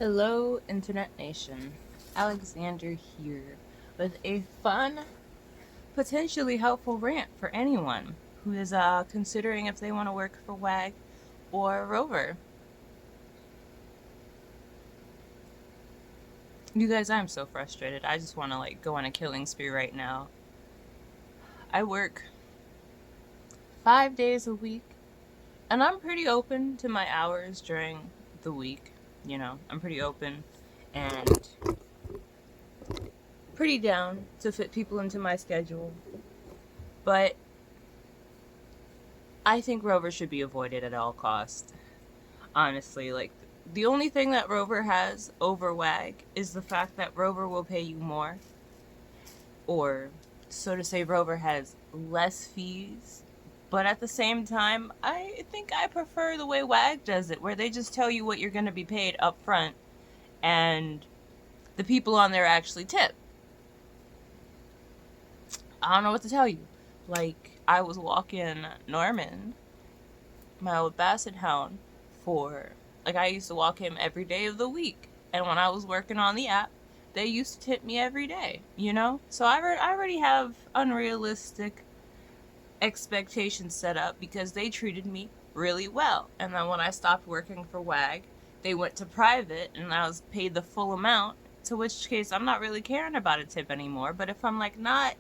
Hello, Internet Nation. Alexander here with a fun, potentially helpful rant for anyone who is considering if they want to work for WAG or Rover. You guys, I'm so frustrated. I just want to go on a killing spree right now. I work 5 days a week, and I'm pretty open to my hours during the week. I'm pretty open and pretty down to fit people into my schedule. But I think Rover should be avoided at all costs. Honestly, the only thing that Rover has over WAG is the fact that Rover will pay you more. Or, so to say, Rover has less fees. But at the same time, I think I prefer the way WAG does it, where they just tell you what you're going to be paid up front, and the people on there actually tip. I don't know what to tell you. I was walking Norman, my old basset hound, I used to walk him every day of the week. And when I was working on the app, they used to tip me every day, So I already have unrealistic expectations set up because they treated me really well. And then when I stopped working for WAG, they went to private and I was paid the full amount, to which case I'm not really caring about a tip anymore. But if I'm not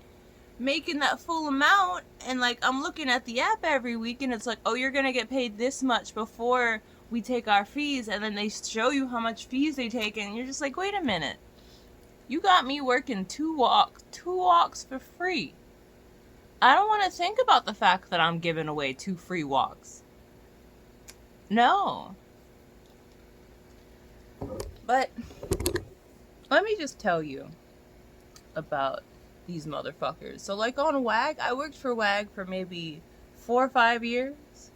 making that full amount and I'm looking at the app every week and it's oh, you're gonna get paid this much before we take our fees, and then they show you how much fees they take and you're just wait a minute, you got me working two walks for free. I don't want to think about the fact that I'm giving away 2 free walks. No. But let me just tell you about these motherfuckers. So on WAG, I worked for WAG for maybe 4 or 5 years,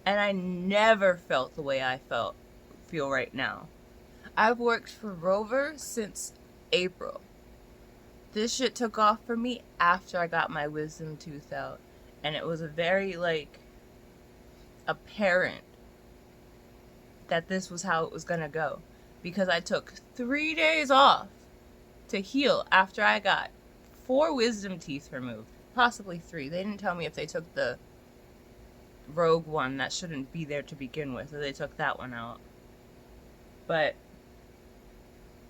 and I never felt the way I feel right now. I've worked for Rover since April. This shit took off for me after I got my wisdom tooth out, and it was a very apparent that this was how it was gonna go, because I took 3 days off to heal after I got 4 wisdom teeth removed, possibly 3. They didn't tell me if they took the rogue one that shouldn't be there to begin with, or they took that one out. But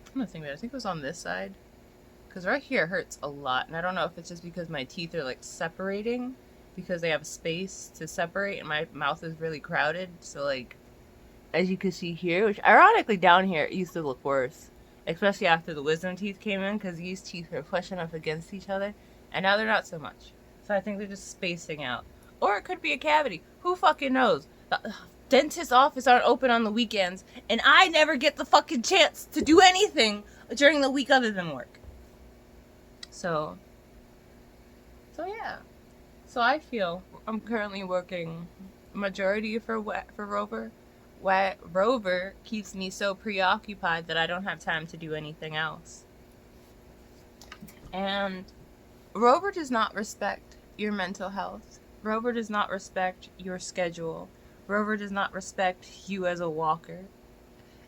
I'm gonna think about it. I think it was on this side, because right here hurts a lot, and I don't know if it's just because my teeth are separating because they have space to separate and my mouth is really crowded. So as you can see here, which ironically down here it used to look worse, especially after the wisdom teeth came in, because these teeth are pushing up against each other, and now they're not so much. So I think they're just spacing out. Or it could be a cavity. Who fucking knows? The dentist's office aren't open on the weekends, and I never get the fucking chance to do anything during the week other than work. So yeah. So I feel I'm currently working majority for Rover. Rover keeps me so preoccupied that I don't have time to do anything else. And Rover does not respect your mental health. Rover does not respect your schedule. Rover does not respect you as a walker,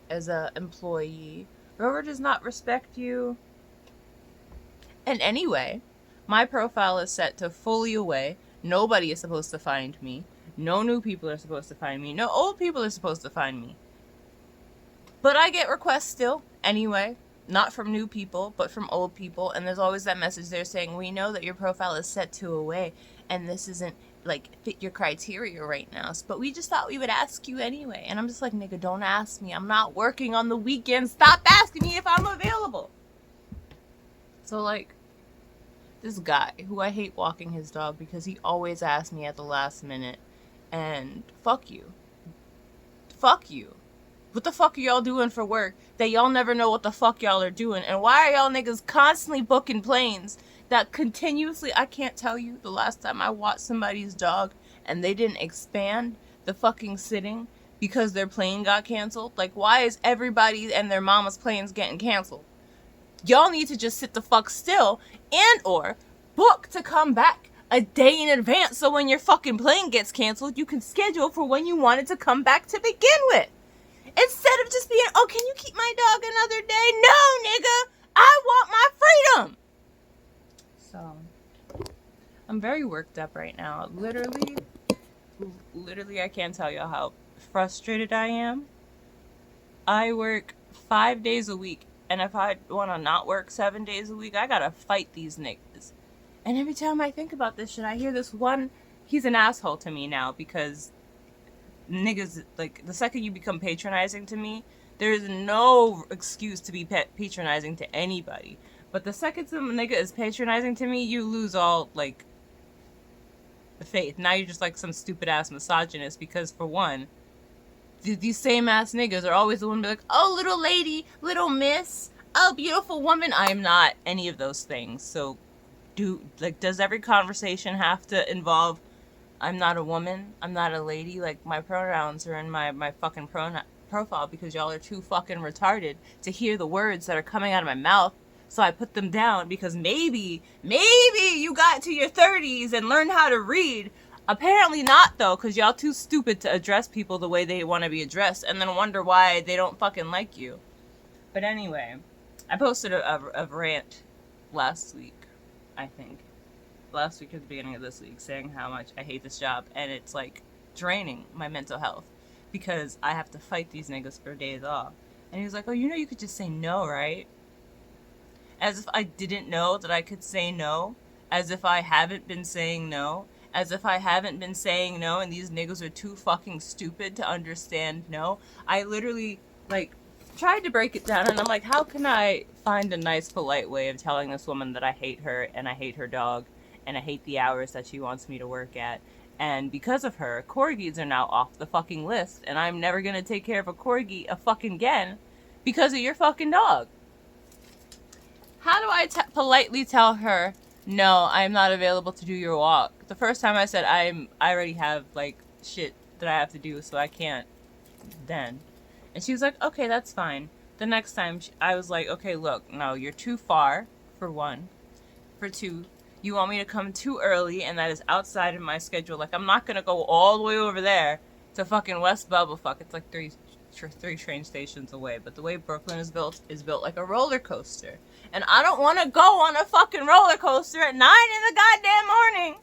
as an employee. Rover does not respect you in any way. My profile is set to fully away. Nobody is supposed to find me. No new people are supposed to find me. No old people are supposed to find me. But I get requests still, anyway. Not from new people, but from old people. And there's always that message there saying, we know that your profile is set to away, and this isn't, fit your criteria right now. But we just thought we would ask you anyway. And I'm just nigga, don't ask me. I'm not working on the weekends. Stop asking me if I'm available. So, this guy, who I hate walking his dog because he always asks me at the last minute, and fuck you. Fuck you. What the fuck are y'all doing for work that y'all never know what the fuck y'all are doing? And why are y'all niggas constantly booking planes that continuously... I can't tell you the last time I watched somebody's dog and they didn't expand the fucking sitting because their plane got canceled. Why is everybody and their mama's planes getting canceled? Y'all need to just sit the fuck still and or book to come back a day in advance, so when your fucking plane gets canceled, you can schedule for when you want it to come back to begin with. Instead of just being, oh, can you keep my dog another day? No, nigga, I want my freedom. So, I'm very worked up right now. Literally, I can't tell you how frustrated I am. I work 5 days a week, and if I want to not work 7 days a week, I gotta fight these niggas. And every time I think about this shit, I hear this one, he's an asshole to me now, because niggas, like, the second you become patronizing to me, there is no excuse to be patronizing to anybody. But the second some nigga is patronizing to me, you lose all, like, the faith. Now you're just like some stupid ass misogynist, because for one, these same ass niggas are always the one to be like, oh, little lady, little miss, oh, beautiful woman. I am not any of those things. So does every conversation have to involve, I'm not a woman, I'm not a lady? Like, my pronouns are in my fucking profile because y'all are too fucking retarded to hear the words that are coming out of my mouth. So I put them down because maybe you got to your 30s and learned how to read. Apparently not, though, because y'all too stupid to address people the way they want to be addressed and then wonder why they don't fucking like you. But anyway, I posted a rant last week, I think. Last week or the beginning of this week, saying how much I hate this job, and it's, like, draining my mental health because I have to fight these niggas for days off. And he was like, oh, you know you could just say no, right? As if I didn't know that I could say no. As if I haven't been saying no. As if I haven't been saying no and these niggas are too fucking stupid to understand no. I literally, like, tried to break it down, and I'm like, how can I find a nice, polite way of telling this woman that I hate her, and I hate her dog, and I hate the hours that she wants me to work at. And because of her, corgis are now off the fucking list, and I'm never gonna take care of a corgi a fucking again because of your fucking dog. How do I politely tell her, no, I'm not available to do your walk? The first time I said I already have, like, shit that I have to do, so I can't then. And she was like, okay, that's fine. The next time, I was like, okay, look, no, you're too far, for one. For two, you want me to come too early, and that is outside of my schedule. Like, I'm not gonna go all the way over there to fucking West Bubblefuck. It's like three train stations away. But the way Brooklyn is built like a roller coaster. And I don't want to go on a fucking roller coaster at 9 in the goddamn morning.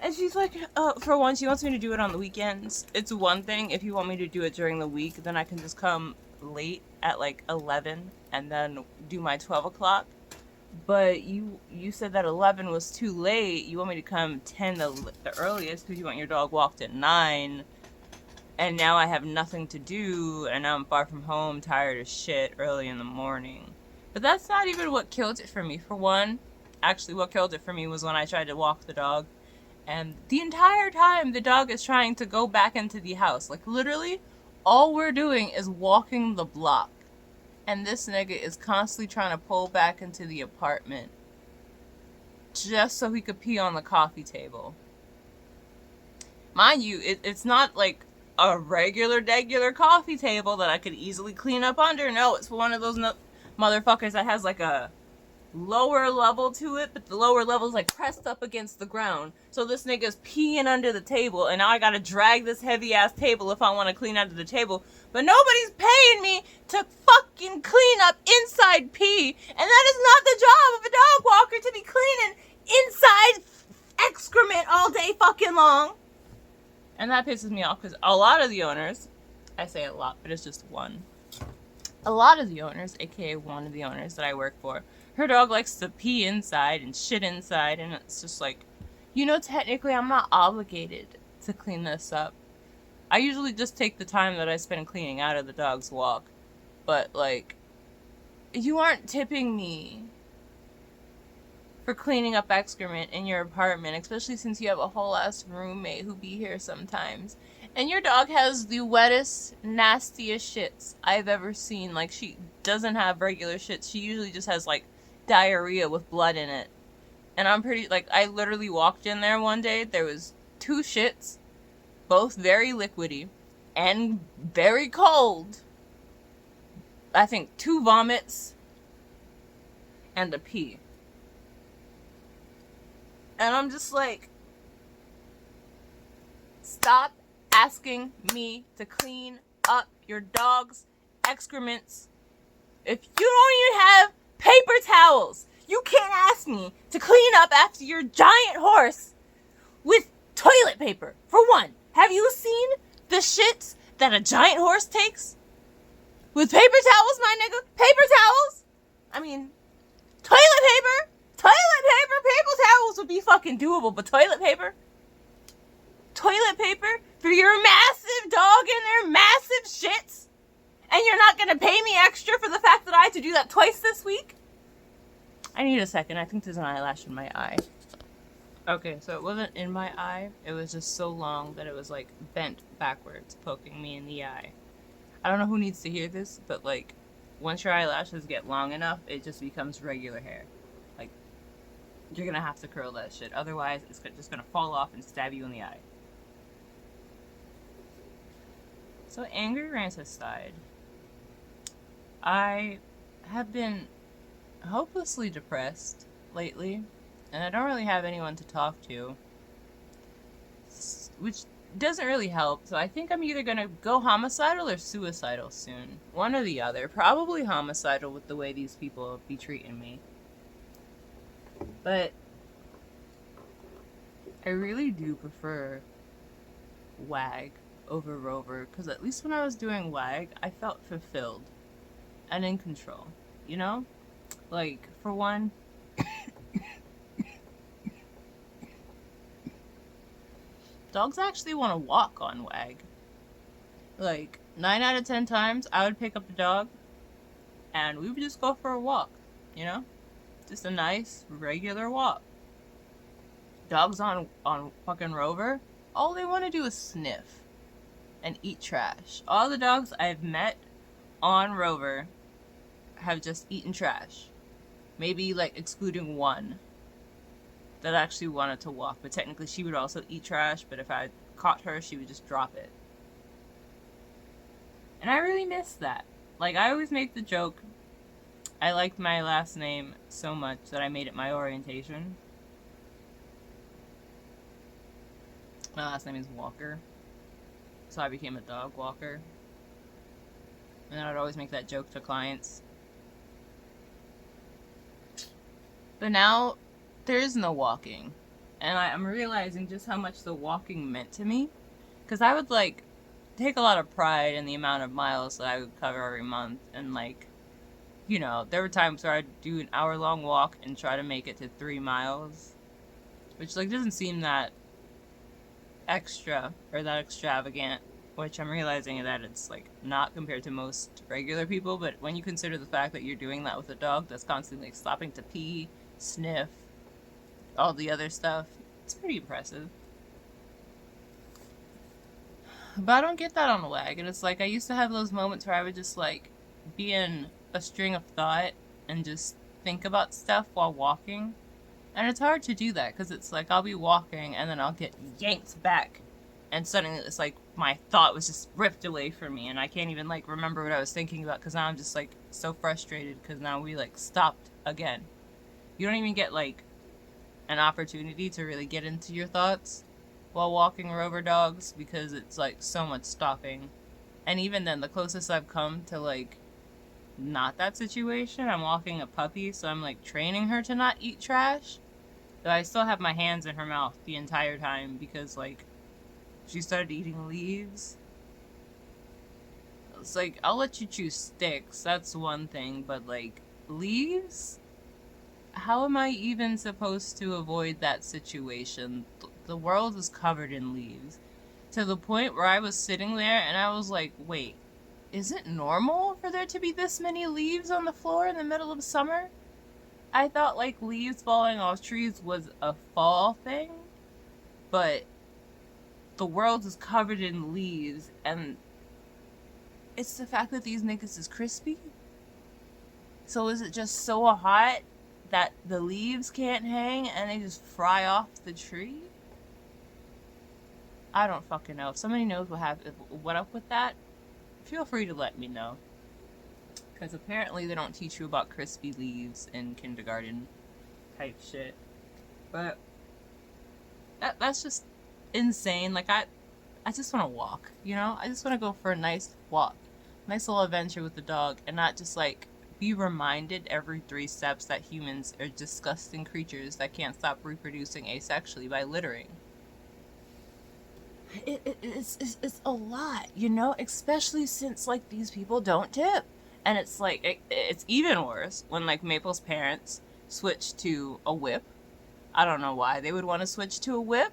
And she's like, for one, she wants me to do it on the weekends. It's one thing if you want me to do it during the week, then I can just come late at like 11 and then do my 12 o'clock. But you said that 11 was too late. You want me to come 10 the earliest because you want your dog walked at 9. And now I have nothing to do, and now I'm far from home, tired as shit, early in the morning. But that's not even what killed it for me. For one, actually what killed it for me was when I tried to walk the dog. And the entire time, the dog is trying to go back into the house. Like, literally, all we're doing is walking the block. And this nigga is constantly trying to pull back into the apartment just so he could pee on the coffee table. Mind you, it's not like a regular coffee table that I could easily clean up under. No, it's one of those motherfuckers that has like a lower level to it, but the lower level is like pressed up against the ground. So this nigga's peeing under the table, and now I gotta drag this heavy ass table if I want to clean under the table. But nobody's paying me to fucking clean up inside pee, and that is not the job of a dog walker, to be cleaning inside excrement all day fucking long. And that pisses me off because a lot of the owners, I say a lot, but it's just one. A lot of the owners, aka one of the owners that I work for, her dog likes to pee inside and shit inside, and it's just like, you know, technically I'm not obligated to clean this up. I usually just take the time that I spend cleaning out of the dog's walk. But, like, you aren't tipping me for cleaning up excrement in your apartment, especially since you have a whole ass roommate who be here sometimes. And your dog has the wettest, nastiest shits I've ever seen. Like, she doesn't have regular shits. She usually just has, like, diarrhea with blood in it. And I'm pretty, like, I literally walked in there one day. There was 2 shits, both very liquidy and very cold. I think 2 vomits and a pee. And I'm just like, stop asking me to clean up your dog's excrements. If you don't even have paper towels, you can't ask me to clean up after your giant horse with toilet paper. For one, have you seen the shits that a giant horse takes? With paper towels, my nigga? Paper towels? I mean, toilet paper? Toilet paper? Paper towels would be fucking doable, but toilet paper? Toilet paper for your massive dog and their massive shits? And you're not gonna pay me extra for the fact that I had to do that twice this week? I need a second. I think there's an eyelash in my eye. Okay, so it wasn't in my eye. It was just so long that it was like bent backwards, poking me in the eye. I don't know who needs to hear this, but like once your eyelashes get long enough, it just becomes regular hair. Like you're gonna have to curl that shit. Otherwise, it's just gonna fall off and stab you in the eye. So Angry Rant aside, I have been hopelessly depressed lately, and I don't really have anyone to talk to, which doesn't really help. So I think I'm either gonna go homicidal or suicidal soon. One or the other. Probably homicidal with the way these people be treating me. But I really do prefer WAG over Rover, because at least when I was doing WAG, I felt fulfilled and in control, you know? Like, for one, dogs actually want to walk on WAG. Like, 9 out of 10 times, I would pick up the dog, and we would just go for a walk, you know? Just a nice, regular walk. Dogs on fucking Rover, all they want to do is sniff and eat trash. All the dogs I've met on Rover have just eaten trash. Maybe, like, excluding one that actually wanted to walk. But technically she would also eat trash, but if I caught her, she would just drop it. And I really miss that. Like, I always make the joke, I liked my last name so much that I made it my orientation. My last name is Walker. So I became a dog walker. And I'd always make that joke to clients. But now, there is no walking. And I'm realizing just how much the walking meant to me. Because I would, like, take a lot of pride in the amount of miles that I would cover every month. And, like, you know, there were times where I'd do an hour-long walk and try to make it to 3 miles. Which, like, doesn't seem that extra or that extravagant, which I'm realizing that it's like not compared to most regular people, but when you consider the fact that you're doing that with a dog that's constantly like stopping to pee, sniff, all the other stuff, it's pretty impressive. But I don't get that on a WAG, and it's like I used to have those moments where I would just like be in a string of thought and just think about stuff while walking. And it's hard to do that, because it's like I'll be walking and then I'll get yanked back. And suddenly it's like my thought was just ripped away from me. And I can't even like remember what I was thinking about, because now I'm just like so frustrated because now we like stopped again. You don't even get like an opportunity to really get into your thoughts while walking Rover dogs, because it's like so much stopping. And even then, the closest I've come to like not that situation, I'm walking a puppy, so I'm like training her to not eat trash, but I still have my hands in her mouth the entire time because like she started eating leaves. It's like, I'll let you chew sticks, that's one thing, but like leaves, how am I even supposed to avoid that situation? The world is covered in leaves, to the point where I was sitting there and I was like, wait, is it normal for there to be this many leaves on the floor in the middle of summer? I thought like leaves falling off trees was a fall thing, but the world is covered in leaves, and it's the fact that these niggas is crispy. So is it just so hot that the leaves can't hang and they just fry off the tree? I don't fucking know. If somebody knows what up with that, feel free to let me know. Because apparently they don't teach you about crispy leaves in kindergarten type shit. But that's just insane. Like, I I just want to walk, you know? I just want to go for a nice walk. Nice little adventure with the dog and not just like be reminded every 3 steps that humans are disgusting creatures that can't stop reproducing asexually by littering. It's a lot, you know? Especially since like these people don't tip. And it's like, it's even worse when like Maple's parents switch to a whip. I don't know why they would want to switch to a whip.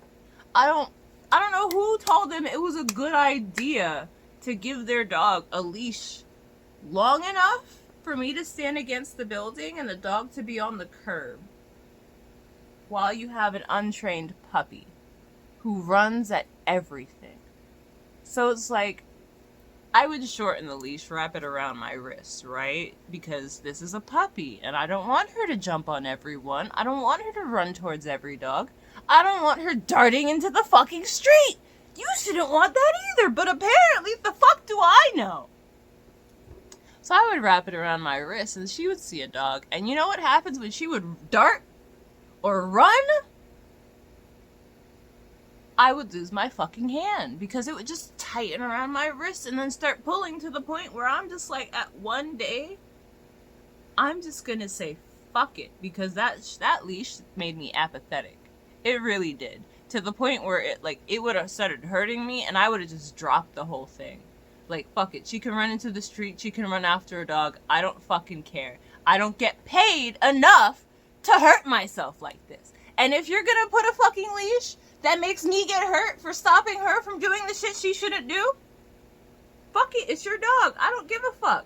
I don't know who told them it was a good idea to give their dog a leash long enough for me to stand against the building and the dog to be on the curb while you have an untrained puppy who runs at everything. So it's like, I would shorten the leash, wrap it around my wrist, right? Because this is a puppy, and I don't want her to jump on everyone. I don't want her to run towards every dog. I don't want her darting into the fucking street. You shouldn't want that either, but apparently the fuck do I know? So I would wrap it around my wrist, and she would see a dog. And you know what happens when she would dart or run? I would lose my fucking hand because it would just tighten around my wrist and then start pulling to the point where I'm just like, at one day, I'm just gonna say fuck it, because that leash made me apathetic. It really did. To the point where it would have started hurting me and I would have just dropped the whole thing. Like, fuck it. She can run into the street. She can run after a dog. I don't fucking care. I don't get paid enough to hurt myself like this. And if you're gonna put a fucking leash that makes me get hurt for stopping her from doing the shit she shouldn't do, fuck it, it's your dog. I don't give a fuck.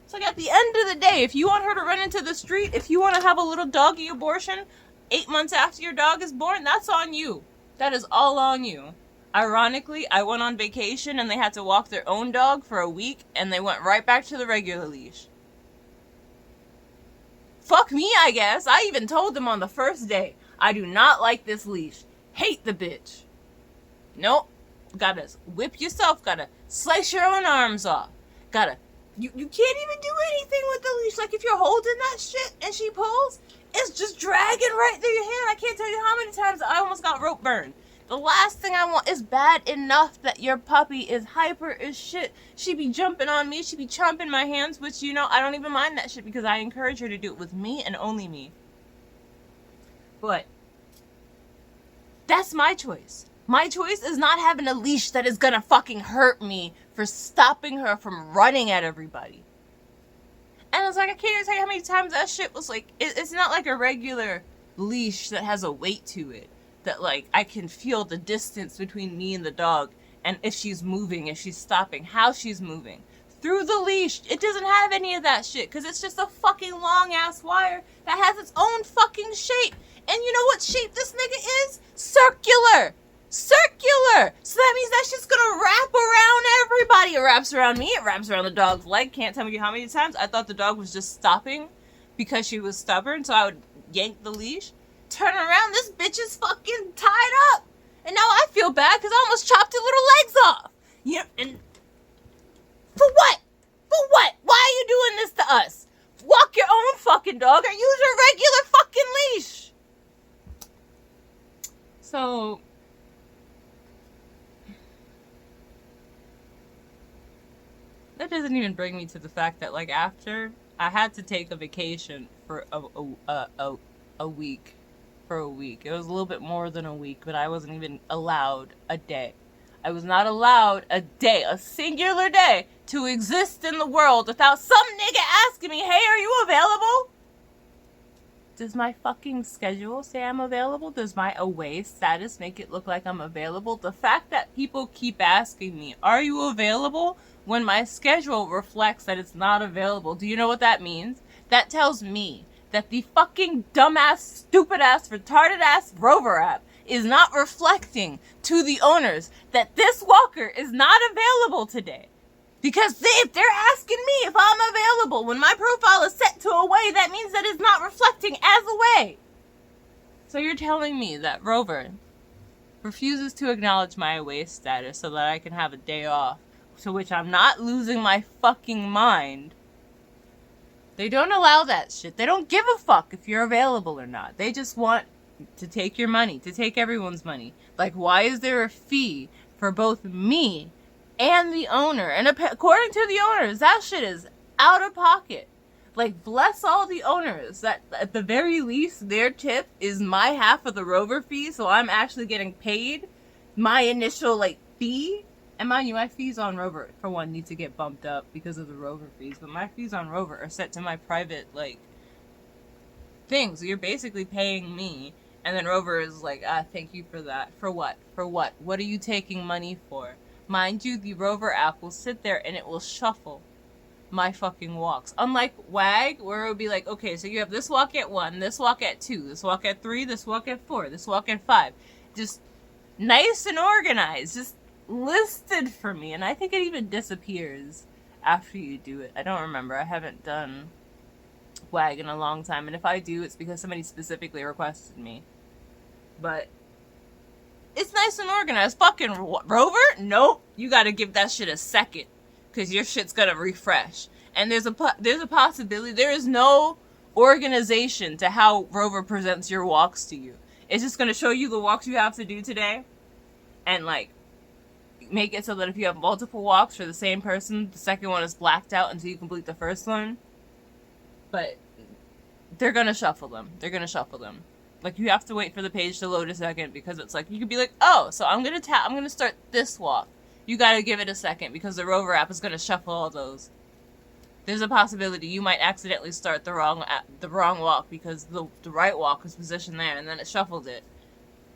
It's like, at the end of the day, if you want her to run into the street, if you want to have a little doggy abortion 8 months after your dog is born, that's on you. That is all on you. Ironically, I went on vacation and they had to walk their own dog for a week and they went right back to the regular leash. Fuck me, I guess. I even told them on the first day, I do not like this leash. Hate the bitch. Nope. Gotta whip yourself. Gotta slice your own arms off. You can't even do anything with the leash. Like, if you're holding that shit and she pulls, it's just dragging right through your hand. I can't tell you how many times I almost got rope burned. The last thing I want is bad enough that your puppy is hyper as shit. She be jumping on me. She be chomping my hands, which, you know, I don't even mind that shit because I encourage her to do it with me and only me. But that's my choice. My choice is not having a leash that is gonna fucking hurt me for stopping her from running at everybody. And it's like, I can't even tell you how many times that shit was like, it's not like a regular leash that has a weight to it. That, like, I can feel the distance between me and the dog, and if she's moving, if she's stopping, how she's moving. Through the leash, it doesn't have any of that shit, because it's just a fucking long-ass wire that has its own fucking shape. And you know what shape this nigga is? Circular! Circular! So that means that shit's gonna wrap around everybody. It wraps around me, it wraps around the dog's leg. Can't tell me how many times I thought the dog was just stopping because she was stubborn, so I would yank the leash. Turn around, this bitch is fucking tied up. And now I feel bad because I almost chopped her little legs off. You know, and for what? For what? Why are you doing this to us? Walk your own fucking dog or use a regular fucking leash. So, that doesn't even bring me to the fact that, like, after I had to take a vacation for a week. For a week. It was a little bit more than a week, but I wasn't even allowed a day. I was not allowed a day, a singular day, to exist in the world without some nigga asking me, hey, are you available? Does my fucking schedule say I'm available? Does my away status make it look like I'm available? The fact that people keep asking me, are you available? When my schedule reflects that it's not available, do you know what that means? That tells me that the fucking dumbass, stupid-ass, retarded-ass rover app is not reflecting to the owners that this walker is not available today. Because if they're asking me if I'm available when my profile is set to away, that means that it's not reflecting as away. So you're telling me that Rover refuses to acknowledge my away status so that I can have a day off, to which I'm not losing my fucking mind. They don't allow that shit. They don't give a fuck if you're available or not. They just want to take your money, to take everyone's money. Like, why is there a fee for both me and the owner. And according to the owners, that shit is out of pocket. Like, bless all the owners that at the very least their tip is my half of the rover fee, so I'm actually getting paid my initial like fee. And mind you, my fees on rover for one need to get bumped up because of the rover fees, but my fees on rover are set to my private like thing. So you're basically paying me, and then rover is like, thank you for that. For what? For what? What are you taking money for? Mind you, the rover app will sit there and it will shuffle my fucking walks. Unlike WAG, where it would be like, okay, so you have this walk at 1, this walk at 2, this walk at 3, this walk at 4, this walk at 5. Just nice and organized. Just listed for me. And I think it even disappears after you do it. I don't remember. I haven't done WAG in a long time. And if I do, it's because somebody specifically requested me. But it's nice and organized. Fucking rover? Nope. You gotta give that shit a second, because your shit's gonna refresh. And there's a possibility, there is no organization to how rover presents your walks to you. It's just gonna show you the walks you have to do today, and like make it so that if you have multiple walks for the same person, the second one is blacked out until you complete the first one. But they're gonna shuffle them. Like, you have to wait for the page to load a second, because it's like, you could be like, oh, so I'm gonna start this walk. You gotta give it a second, because the rover app is gonna shuffle all those. There's a possibility you might accidentally start the wrong walk, because the right walk is positioned there, and then it shuffled it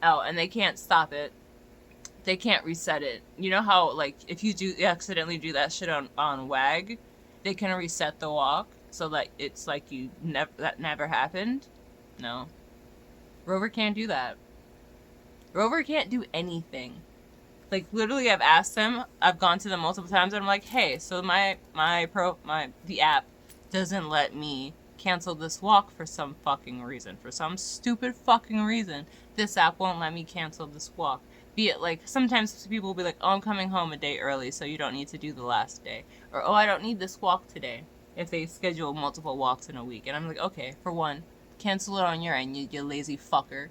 out, and they can't stop it. They can't reset it. You know how, like, if you accidentally do that shit on WAG, they can reset the walk, so that it's like that never happened? No. Rover can't do that. Rover can't do anything. Like, literally, I've asked them, I've gone to them multiple times, and I'm like, hey, so the app doesn't let me cancel this walk for some fucking reason. For some stupid fucking reason, this app won't let me cancel this walk. Be it, like, sometimes people will be like, oh, I'm coming home a day early, so you don't need to do the last day. Or, oh, I don't need this walk today, if they schedule multiple walks in a week. And I'm like, okay, for one, cancel it on your end, you lazy fucker.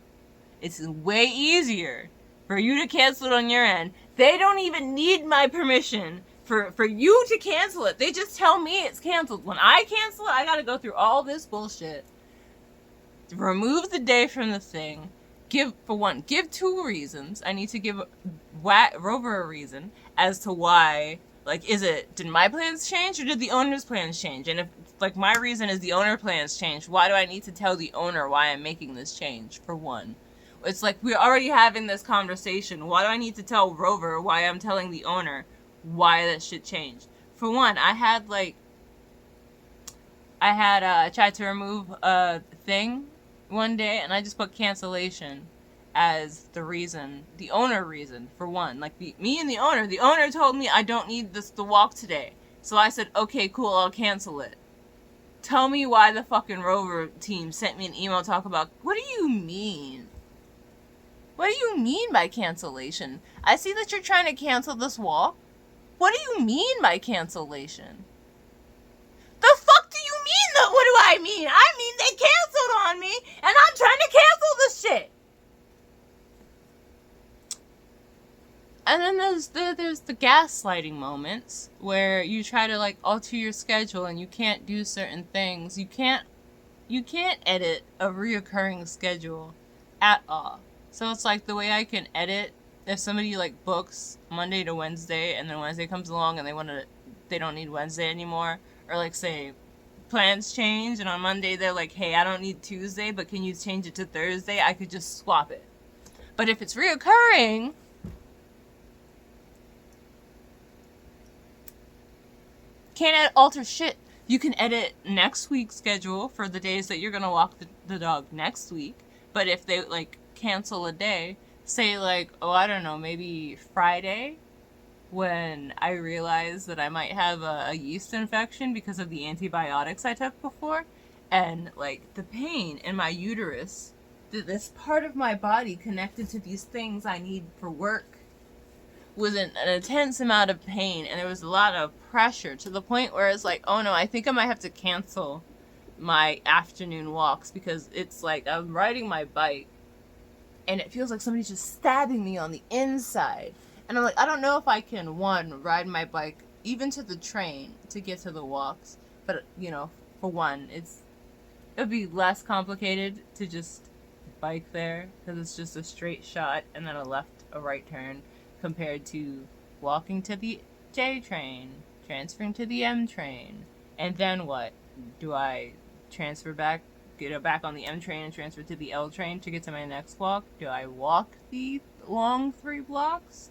It's way easier for you to cancel it on your end. They don't even need my permission for you to cancel it. They just tell me it's canceled. When I cancel it, I gotta go through all this bullshit. Remove the day from the thing. Give 2 reasons. I need to give Rover a reason as to why. Like, did my plans change, or did the owner's plans change? And if, like, my reason is the owner plans changed, why do I need to tell the owner why I'm making this change, for one? It's like, we're already having this conversation. Why do I need to tell Rover why I'm telling the owner why that shit changed? For one, I tried to remove a thing one day, and I just put cancellation as the owner reason, for one. Like, me and the owner told me I don't need the walk today. So I said, okay, cool, I'll cancel it. Tell me why the fucking Rover team sent me an email talk about, what do you mean? What do you mean by cancellation? I see that you're trying to cancel this walk. What do you mean by cancellation? The fuck do you mean? What do I mean? I mean they canceled on me, and I'm trying to cancel this shit. And then there's the gaslighting moments where you try to, like, alter your schedule and you can't do certain things. You can't edit a reoccurring schedule at all. So it's like, the way I can edit, if somebody, like, books Monday to Wednesday, and then Wednesday comes along and they don't need Wednesday anymore, or, like, say plans change and on Monday they're like, hey, I don't need Tuesday, but can you change it to Thursday? I could just swap it. But if it's reoccurring, can't alter shit. You can edit next week's schedule for the days that you're gonna walk the dog next week. But if they, like, cancel a day, say, like, oh, I don't know, maybe Friday, when I realize that I might have a yeast infection because of the antibiotics I took before, and, like, the pain in my uterus, this part of my body connected to these things I need for work, was an intense amount of pain, and there was a lot of pressure, to the point where it's like, oh no, I think I might have to cancel my afternoon walks, because it's like I'm riding my bike and it feels like somebody's just stabbing me on the inside, And I'm like, I don't know if I can, one, ride my bike even to the train to get to the walks. But, you know, for one, it would be less complicated to just bike there because it's just a straight shot and then a left, a right turn compared to walking to the J train, transferring to the M train. And then what? Do I transfer back, get back on the M train and transfer to the L train to get to my next walk? Do I walk the long 3 blocks?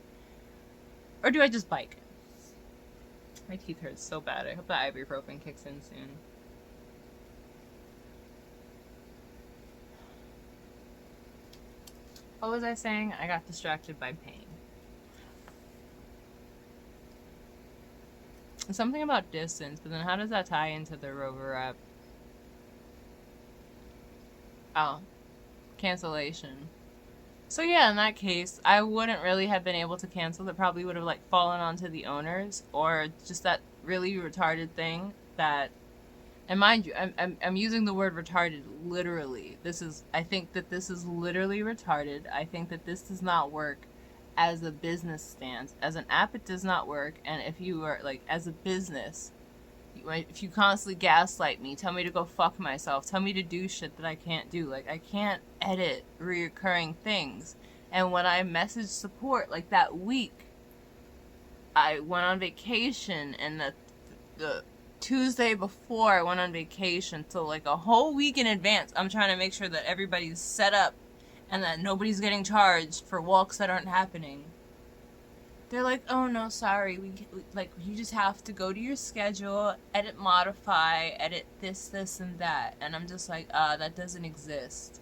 Or do I just bike? My teeth hurt so bad. I hope that ibuprofen kicks in soon. What was I saying? I got distracted by pain. Something about distance, but then how does that tie into the rover app? Oh, cancellation. So yeah, in that case, I wouldn't really have been able to cancel. It probably would have like fallen onto the owners, or just that really retarded thing that. And mind you, I'm using the word retarded literally. I think that this is literally retarded. I think that this does not work as a business stance. As an app, it does not work. And if you are like as a business, if you constantly gaslight me, tell me to go fuck myself, tell me to do shit that I can't do. Like, I can't edit reoccurring things. And when I messaged support, like that week, I went on vacation, and the Tuesday before I went on vacation, so like a whole week in advance, I'm trying to make sure that everybody's set up and that nobody's getting charged for walks that aren't happening. They're like, oh no, sorry, we like, you just have to go to your schedule, edit, modify, edit this, and that. And I'm just like, that doesn't exist.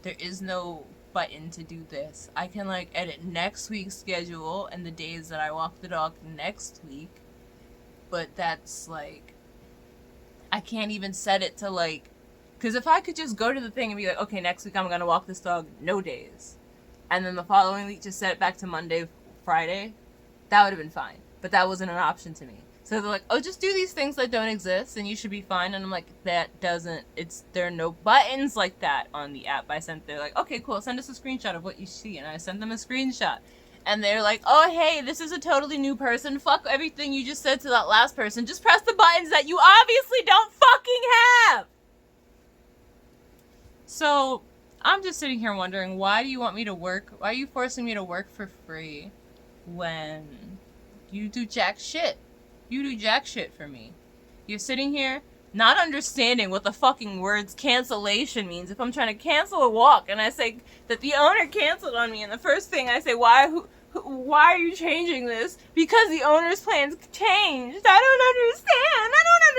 There is no button to do this. I can like edit next week's schedule and the days that I walk the dog next week, but that's like, I can't even set it to like, because if I could just go to the thing and be like, okay, next week I'm gonna walk this dog no days, and then the following week just set it back to Monday, Friday, that would have been fine. But that wasn't an option to me. So they're like, oh, just do these things that don't exist and you should be fine. And I'm like, there are no buttons like that on the app. They're like, okay, cool, send us a screenshot of what you see. And I sent them a screenshot. And they're like, oh, hey, this is a totally new person. Fuck everything you just said to that last person. Just press the buttons that you obviously don't fucking have. So I'm just sitting here wondering, why do you want me to work? Why are you forcing me to work for free when you do jack shit? You do jack shit for me. You're sitting here not understanding what the fucking words cancellation means. If I'm trying to cancel a walk and I say that the owner canceled on me, and the first thing I say, why are you changing this? Because the owner's plans changed. I don't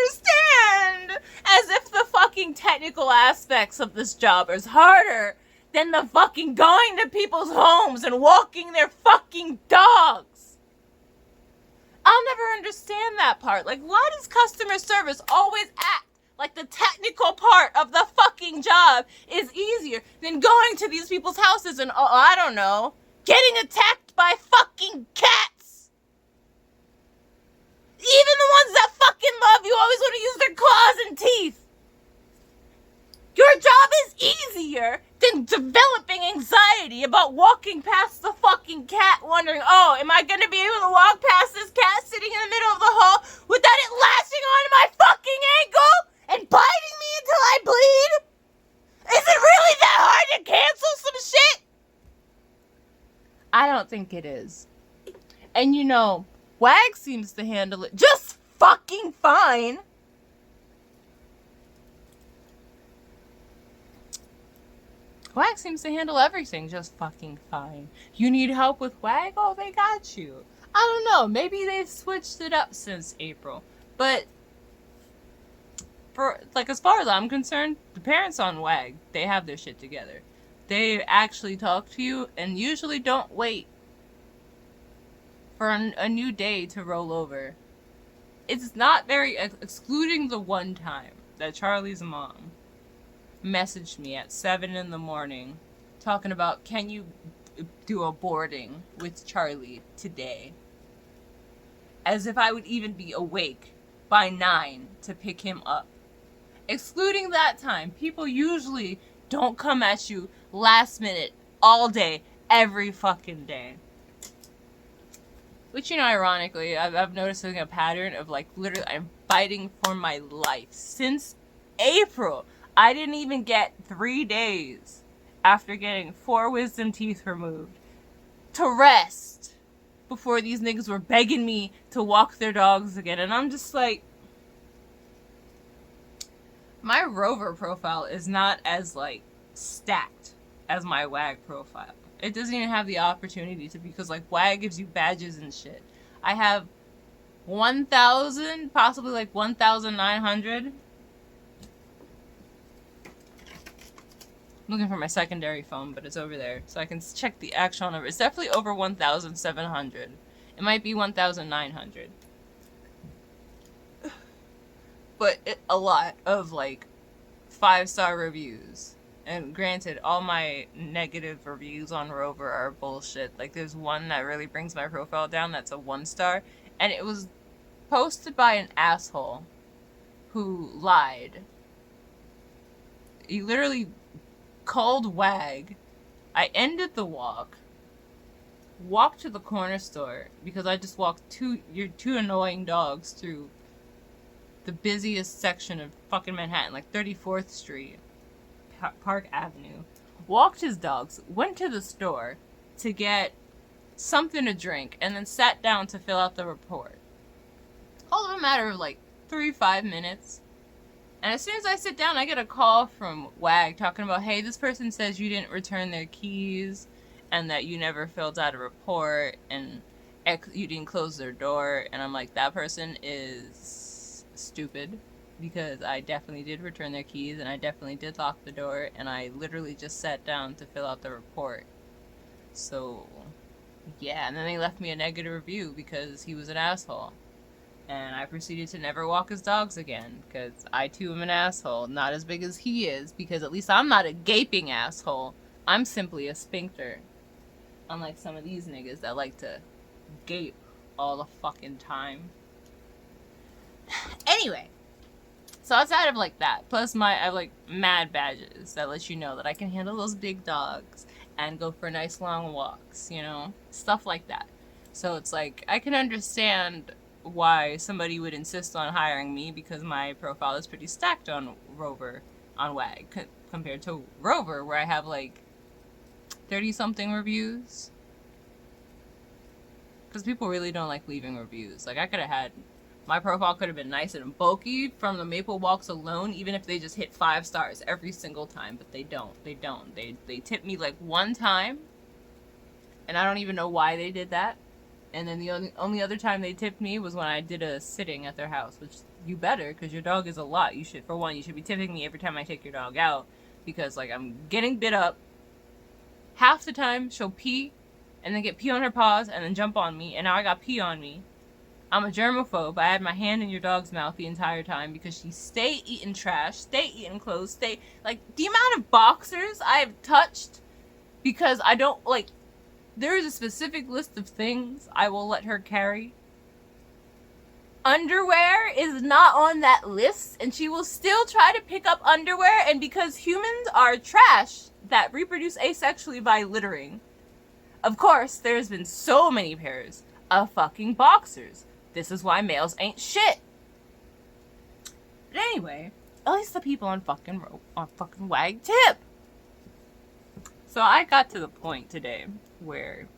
understand. As if the fucking technical aspects of this job is harder than the fucking going to people's homes and walking their fucking dogs. I'll never understand that part. Like, why does customer service always act like the technical part of the fucking job is easier than going to these people's houses and, oh, I don't know, getting attacked by fucking cats? Even the ones that fucking love you always want to use their claws and teeth. Your job is easier than developing anxiety about walking past the fucking cat, wondering, oh, am I going to be able to walk past this cat sitting in the middle of the hall without it latching onto my fucking ankle and biting me until I bleed? Is it really that hard to cancel some shit? I don't think it is. And you know, Wag seems to handle it just fucking fine. Wag seems to handle everything just fucking fine. You need help with Wag? Oh, they got you. I don't know. Maybe they've switched it up since April. But, for like, as far as I'm concerned, the parents on Wag, they have their shit together. They actually talk to you and usually don't wait for a new day to roll over. It's not very, excluding the one time that Charlie's mom messaged me at 7 a.m. talking about, can you do a boarding with Charlie today? As if I would even be awake by 9 to pick him up. Excluding that time, people usually don't come at you last minute, all day, every fucking day. Which, you know, ironically, I've noticing a pattern of, like, literally, I'm fighting for my life. Since April, I didn't even get 3 days after getting 4 wisdom teeth removed to rest before these niggas were begging me to walk their dogs again. And I'm just like, my rover profile is not as, like, stacked as my wag profile. It doesn't even have the opportunity to, because, like, wag gives you badges and shit. I have 1,000, possibly like 1,900. I'm looking for my secondary phone, but it's over there, so I can check the actual number. It's definitely over 1,700. It might be 1,900. But a lot of, like, 5-star reviews. And granted, all my negative reviews on Rover are bullshit. Like, there's one that really brings my profile down that's a 1-star. And it was posted by an asshole who lied. He literally called wag. I ended the walked to the corner store because I just walked your two annoying dogs through the busiest section of fucking Manhattan, like 34th Street. Park Avenue, walked his dogs, went to the store to get something to drink, and then sat down to fill out the report. All in a matter of like 3-5 minutes. And as soon as I sit down, I get a call from WAG talking about, hey, this person says you didn't return their keys and that you never filled out a report and you didn't close their door. And I'm like, that person is stupid. Because I definitely did return their keys, and I definitely did lock the door, and I literally just sat down to fill out the report. So, yeah, and then they left me a negative review because he was an asshole. And I proceeded to never walk his dogs again, because I too am an asshole. Not as big as he is, because at least I'm not a gaping asshole. I'm simply a sphincter. Unlike some of these niggas that like to gape all the fucking time. Anyway. So outside of like that, plus I have like mad badges that let you know that I can handle those big dogs and go for nice long walks, you know? Stuff like that. So it's like, I can understand why somebody would insist on hiring me because my profile is pretty stacked on Rover, on WAG, compared to Rover where I have like 30-something reviews. Because people really don't like leaving reviews. Like, I could have had... My profile could have been nice and bulky from the Maple Walks alone, even if they just hit 5 stars every single time. But they don't. They don't. They tip me like one time, and I don't even know why they did that. And then the only other time they tipped me was when I did a sitting at their house, which you better, because your dog is a lot. You should, for one, you should be tipping me every time I take your dog out, because like I'm getting bit up. Half the time she'll pee, and then get pee on her paws, and then jump on me, and now I got pee on me. I'm a germaphobe. I had my hand in your dog's mouth the entire time because she stay eating trash, stay eating clothes, stay... Like, the amount of boxers I have touched because I don't, like... There is a specific list of things I will let her carry. Underwear is not on that list, and she will still try to pick up underwear, and because humans are trash that reproduce asexually by littering, of course, there's been so many pairs of fucking boxers. This is why males ain't shit. But anyway, at least the people on fucking WAG tip. So I got to the point today where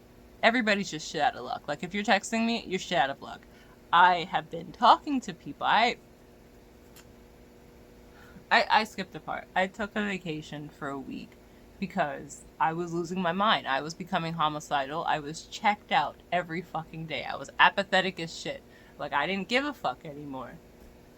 everybody's just shit out of luck. Like, if you're texting me, you're shit out of luck. I have been talking to people. I skipped a part. I took a vacation for a week because I was losing my mind. I was becoming homicidal. I was checked out every fucking day. I was apathetic as shit. Like, I didn't give a fuck anymore.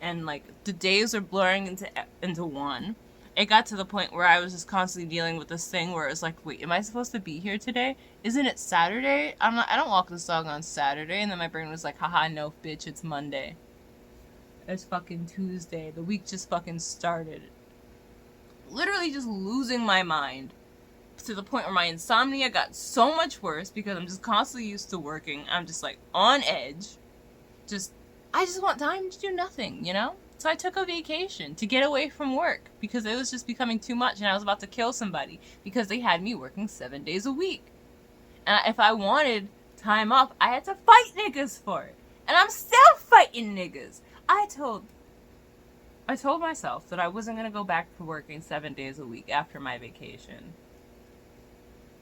And, like, the days were blurring into one. It got to the point where I was just constantly dealing with this thing where it's like, wait, am I supposed to be here today? Isn't it Saturday? I don't walk this dog on Saturday. And then my brain was like, haha, no, bitch, it's Monday. It's fucking Tuesday. The week just fucking started. Literally just losing my mind to the point where my insomnia got so much worse because I'm just constantly used to working. I'm just like on edge. I just want time to do nothing, you know? So I took a vacation to get away from work because it was just becoming too much and I was about to kill somebody because they had me working 7 days a week. And if I wanted time off, I had to fight niggas for it. And I'm still fighting niggas. I told myself that I wasn't going to go back to working 7 days a week after my vacation.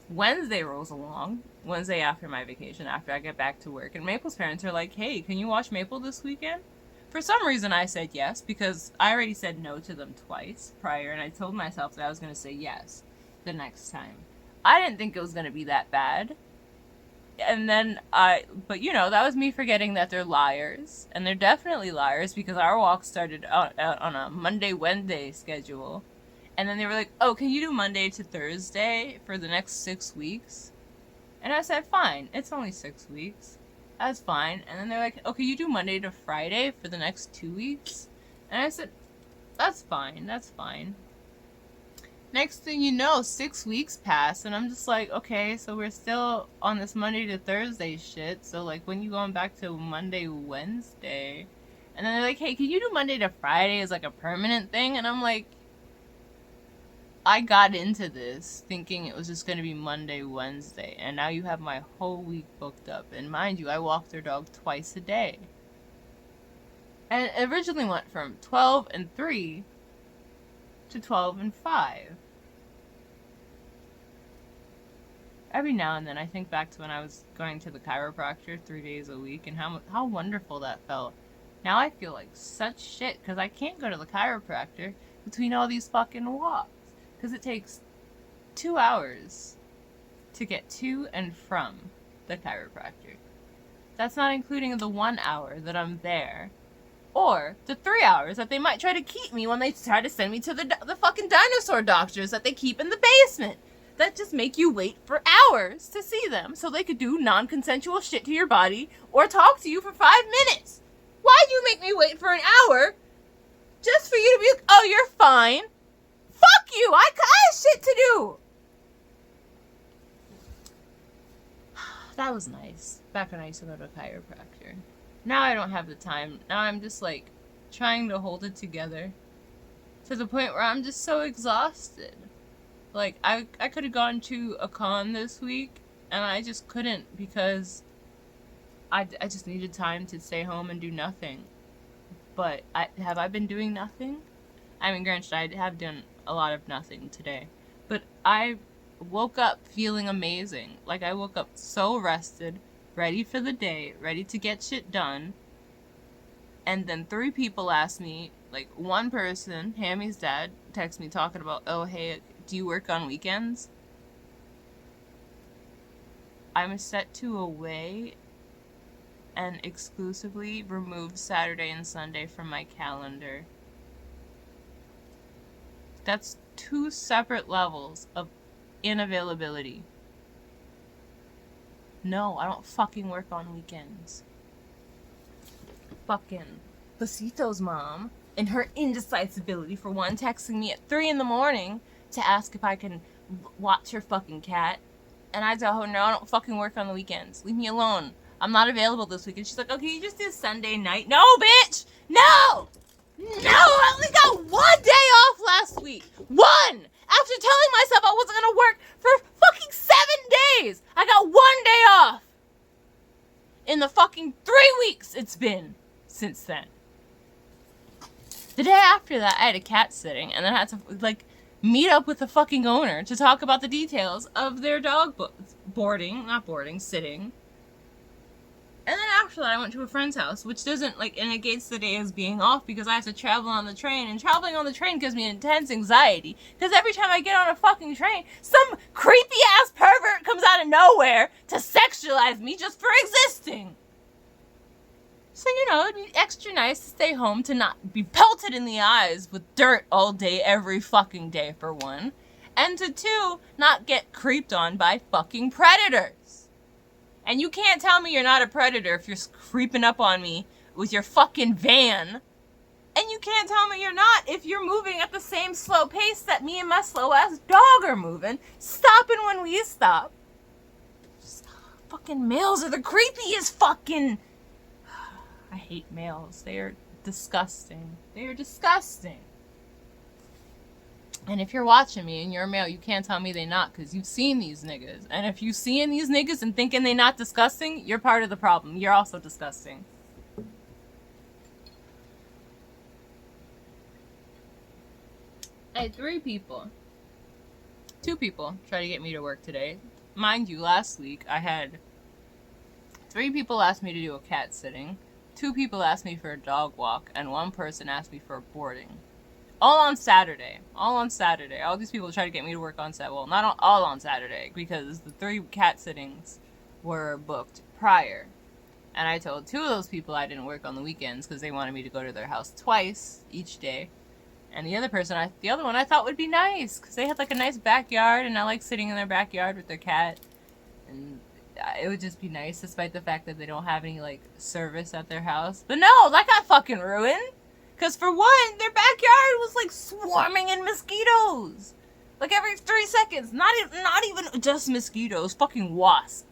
Wednesday rolls along, Wednesday after my vacation, after I get back to work, and Maple's parents are like, hey, can you watch Maple this weekend? For some reason I said yes, because I already said no to them twice prior, and I told myself that I was going to say yes the next time. I didn't think it was going to be that bad. And then but you know, that was me forgetting that they're liars. And they're definitely liars, because our walk started on a Monday, Wednesday schedule. And then they were like, oh, can you do Monday to Thursday for the next 6 weeks? And I said, fine, it's only 6 weeks. That's fine. And then they're like, oh, can you do Monday to Friday for the next 2 weeks? And I said, that's fine, that's fine. Next thing you know, 6 weeks pass, and I'm just like, okay, so we're still on this Monday to Thursday shit. So, like, when you going back to Monday, Wednesday? And then they're like, hey, can you do Monday to Friday as, like, a permanent thing? And I'm like, I got into this thinking it was just going to be Monday, Wednesday, and now you have my whole week booked up. And mind you, I walk their dog twice a day. And it originally went from 12 and 3 to 12 and 5. Every now and then I think back to when I was going to the chiropractor 3 days a week and how wonderful that felt. Now I feel like such shit because I can't go to the chiropractor between all these fucking walks. Because it takes 2 hours to get to and from the chiropractor. That's not including the 1 hour that I'm there. Or the 3 hours that they might try to keep me when they try to send me to the fucking dinosaur doctors that they keep in the basement. That just make you wait for hours to see them so they could do non-consensual shit to your body or talk to you for 5 minutes. Why'd you make me wait for an hour just for you to be like, oh, you're fine? Fuck you! I have shit to do! That was nice. Back when I used to go to a chiropractor. Now I don't have the time. Now I'm just like trying to hold it together to the point where I'm just so exhausted. Like I could have gone to a con this week and I just couldn't because I just needed time to stay home and do nothing. But have I been doing nothing? I mean, granted, I have done a lot of nothing today. But I woke up feeling amazing. Like, I woke up so rested, ready for the day, ready to get shit done. And then 3 people asked me, like, one person, Hammy's dad, texted me talking about, oh, hey, do you work on weekends? I'm set to away and exclusively remove Saturday and Sunday from my calendar. That's 2 separate levels of inavailability. No, I don't fucking work on weekends. Fucking Besito's mom and her indecisibility for one texting me at 3 in the morning to ask if I can watch her fucking cat. And I tell her, no, I don't fucking work on the weekends. Leave me alone. I'm not available this weekend. She's like, okay, you just do Sunday night. No, bitch! No! No! I only got 1 day off last week. 1! After telling myself I wasn't gonna work for fucking 7 days. I got 1 day off. In the fucking 3 weeks it's been since then. The day after that, I had a cat sitting, and then I had to, like, meet up with the fucking owner to talk about the details of their dog sitting. And then after that, I went to a friend's house, which doesn't, like, it negates the day as being off because I have to travel on the train, and traveling on the train gives me intense anxiety, because every time I get on a fucking train, some creepy-ass pervert comes out of nowhere to sexualize me just for existing. So, you know, it'd be extra nice to stay home, to not be pelted in the eyes with dirt all day, every fucking day, for one. And to 2, not get creeped on by fucking predators. And you can't tell me you're not a predator if you're creeping up on me with your fucking van. And you can't tell me you're not if you're moving at the same slow pace that me and my slow-ass dog are moving, stopping when we stop. Fucking males are the creepiest fucking... I hate males. They are disgusting. They are disgusting. And if you're watching me and you're a male, you can't tell me they not, because you've seen these niggas. And if you seeing these niggas and thinking they not disgusting, you're part of the problem. You're also disgusting. I had 3 people. 2 people try to get me to work today. Mind you, last week I had 3 people ask me to do a cat sitting, 2 people asked me for a dog walk, and 1 person asked me for a boarding. All on Saturday. All these people try to get me to work on Saturday. Well, not all on Saturday, because the 3 cat sittings were booked prior. And I told 2 of those people I didn't work on the weekends because they wanted me to go to their house twice each day. And the other one I thought would be nice, because they had like a nice backyard, and I like sitting in their backyard with their cat. And it would just be nice, despite the fact that they don't have any like service at their house. But no, that got fucking ruined. Because for one, their backyard was like swarming in mosquitoes. Like every 3 seconds. Not even just mosquitoes, fucking wasps.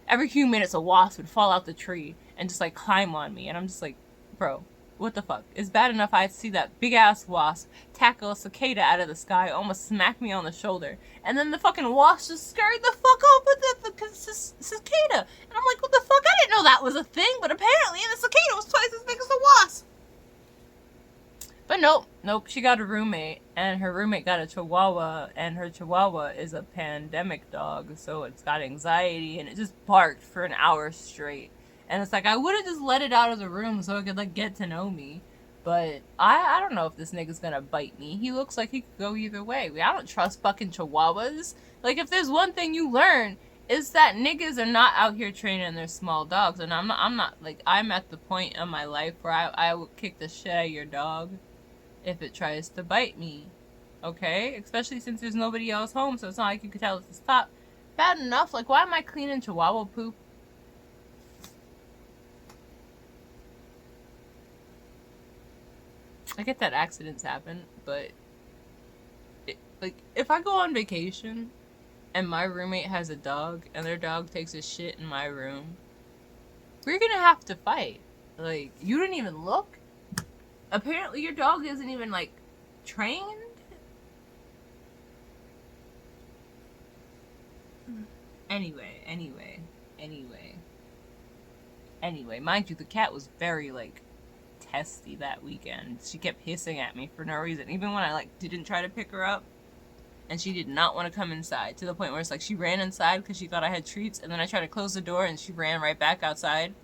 Every few minutes a wasp would fall out the tree and just like climb on me. And I'm just like, bro, what the fuck? It's bad enough I'd see that big ass wasp tackle a cicada out of the sky, almost smack me on the shoulder. And then the fucking wasp just scurried the fuck off with the cicada. And I'm like, what the fuck? I didn't know that was a thing. But apparently the cicada was twice as big as the wasp. But nope, she got a roommate, and her roommate got a chihuahua, and her chihuahua is a pandemic dog, so it's got anxiety, and it just barked for an hour straight. And it's like, I would have just let it out of the room so it could, like, get to know me. But I don't know if this nigga's gonna bite me. He looks like he could go either way. I don't trust fucking chihuahuas. Like, if there's one thing you learn, is that niggas are not out here training their small dogs. And I'm not, like, I'm at the point in my life where I would kick the shit out of your dog if it tries to bite me, okay? Especially since there's nobody else home, so it's not like you could tell it to stop. Bad enough, like, why am I cleaning chihuahua poop? I get that accidents happen, but like, if I go on vacation and my roommate has a dog and their dog takes a shit in my room, we're gonna have to fight. Like, you didn't even look? Apparently your dog isn't even, like, trained? Anyway. Mind you, the cat was very, like, testy that weekend. She kept hissing at me for no reason. Even when I, like, didn't try to pick her up. And she did not want to come inside. To the point where it's like she ran inside because she thought I had treats. And then I tried to close the door and she ran right back outside.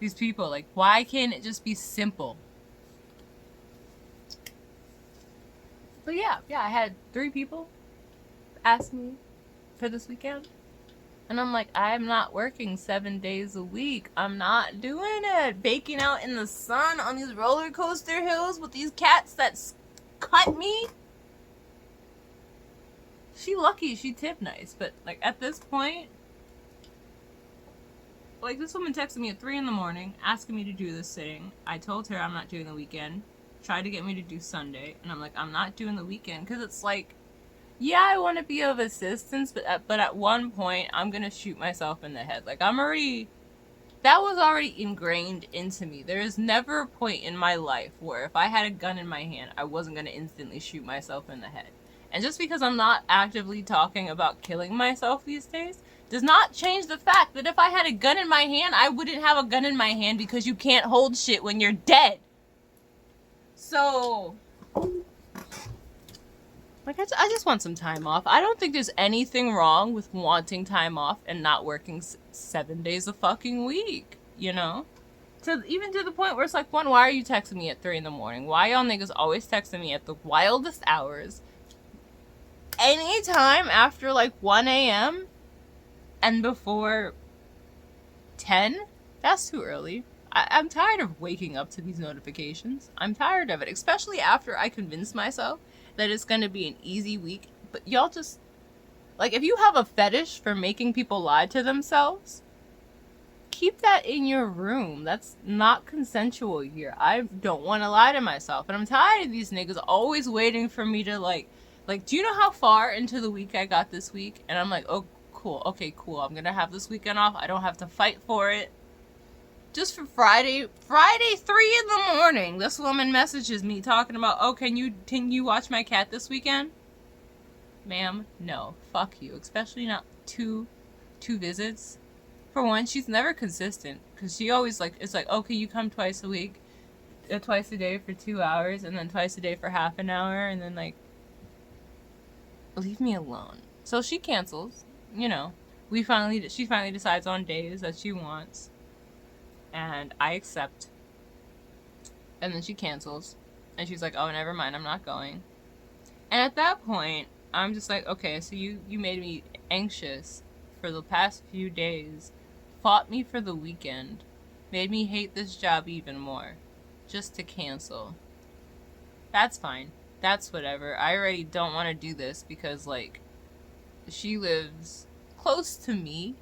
These people, like, why can't it just be simple? But yeah, I had 3 people ask me for this weekend. And I'm like, I'm not working 7 days a week. I'm not doing it. Baking out in the sun on these roller coaster hills with these cats that cut me. She lucky she tipped nice. But, like, at this point, like, this woman texted me at 3 in the morning asking me to do this sitting. I told her I'm not doing the weekend. Tried to get me to do Sunday. And I'm like, I'm not doing the weekend. Because it's like, yeah, I want to be of assistance. But at one point, I'm going to shoot myself in the head. Like, that was already ingrained into me. There is never a point in my life where if I had a gun in my hand, I wasn't going to instantly shoot myself in the head. And just because I'm not actively talking about killing myself these days does not change the fact that if I had a gun in my hand, I wouldn't have a gun in my hand because you can't hold shit when you're dead. So, like, I just want some time off. I don't think there's anything wrong with wanting time off and not working 7 days a fucking week, you know? Even to the point where it's like, one, why are you texting me at 3 in the morning? Why y'all niggas always texting me at the wildest hours? Anytime after, like, 1 a.m. and before 10? That's too early. I'm tired of waking up to these notifications. I'm tired of it, especially after I convince myself that it's going to be an easy week. But y'all just, like, if you have a fetish for making people lie to themselves, keep that in your room. That's not consensual here. I don't want to lie to myself. And I'm tired of these niggas always waiting for me to, like, do you know how far into the week I got this week? And I'm like, oh, cool. Okay, cool. I'm going to have this weekend off. I don't have to fight for it. just for Friday 3 in the morning, this woman messages me talking about, oh, can you watch my cat this weekend? Ma'am, no, fuck you, especially not two visits. For one, she's never consistent, because she always like, it's like, oh, can you come twice a week, twice a day for 2 hours, and then twice a day for half an hour, and then like, leave me alone. So she cancels, you know. She finally decides on days that she wants, and I accept. And then she cancels, and she's like, oh, never mind, I'm not going. And at that point, I'm just like, okay, so you made me anxious for the past few days, fought me for the weekend, made me hate this job even more, just to cancel. That's fine. That's whatever. I already don't want to do this because, like, she lives close to me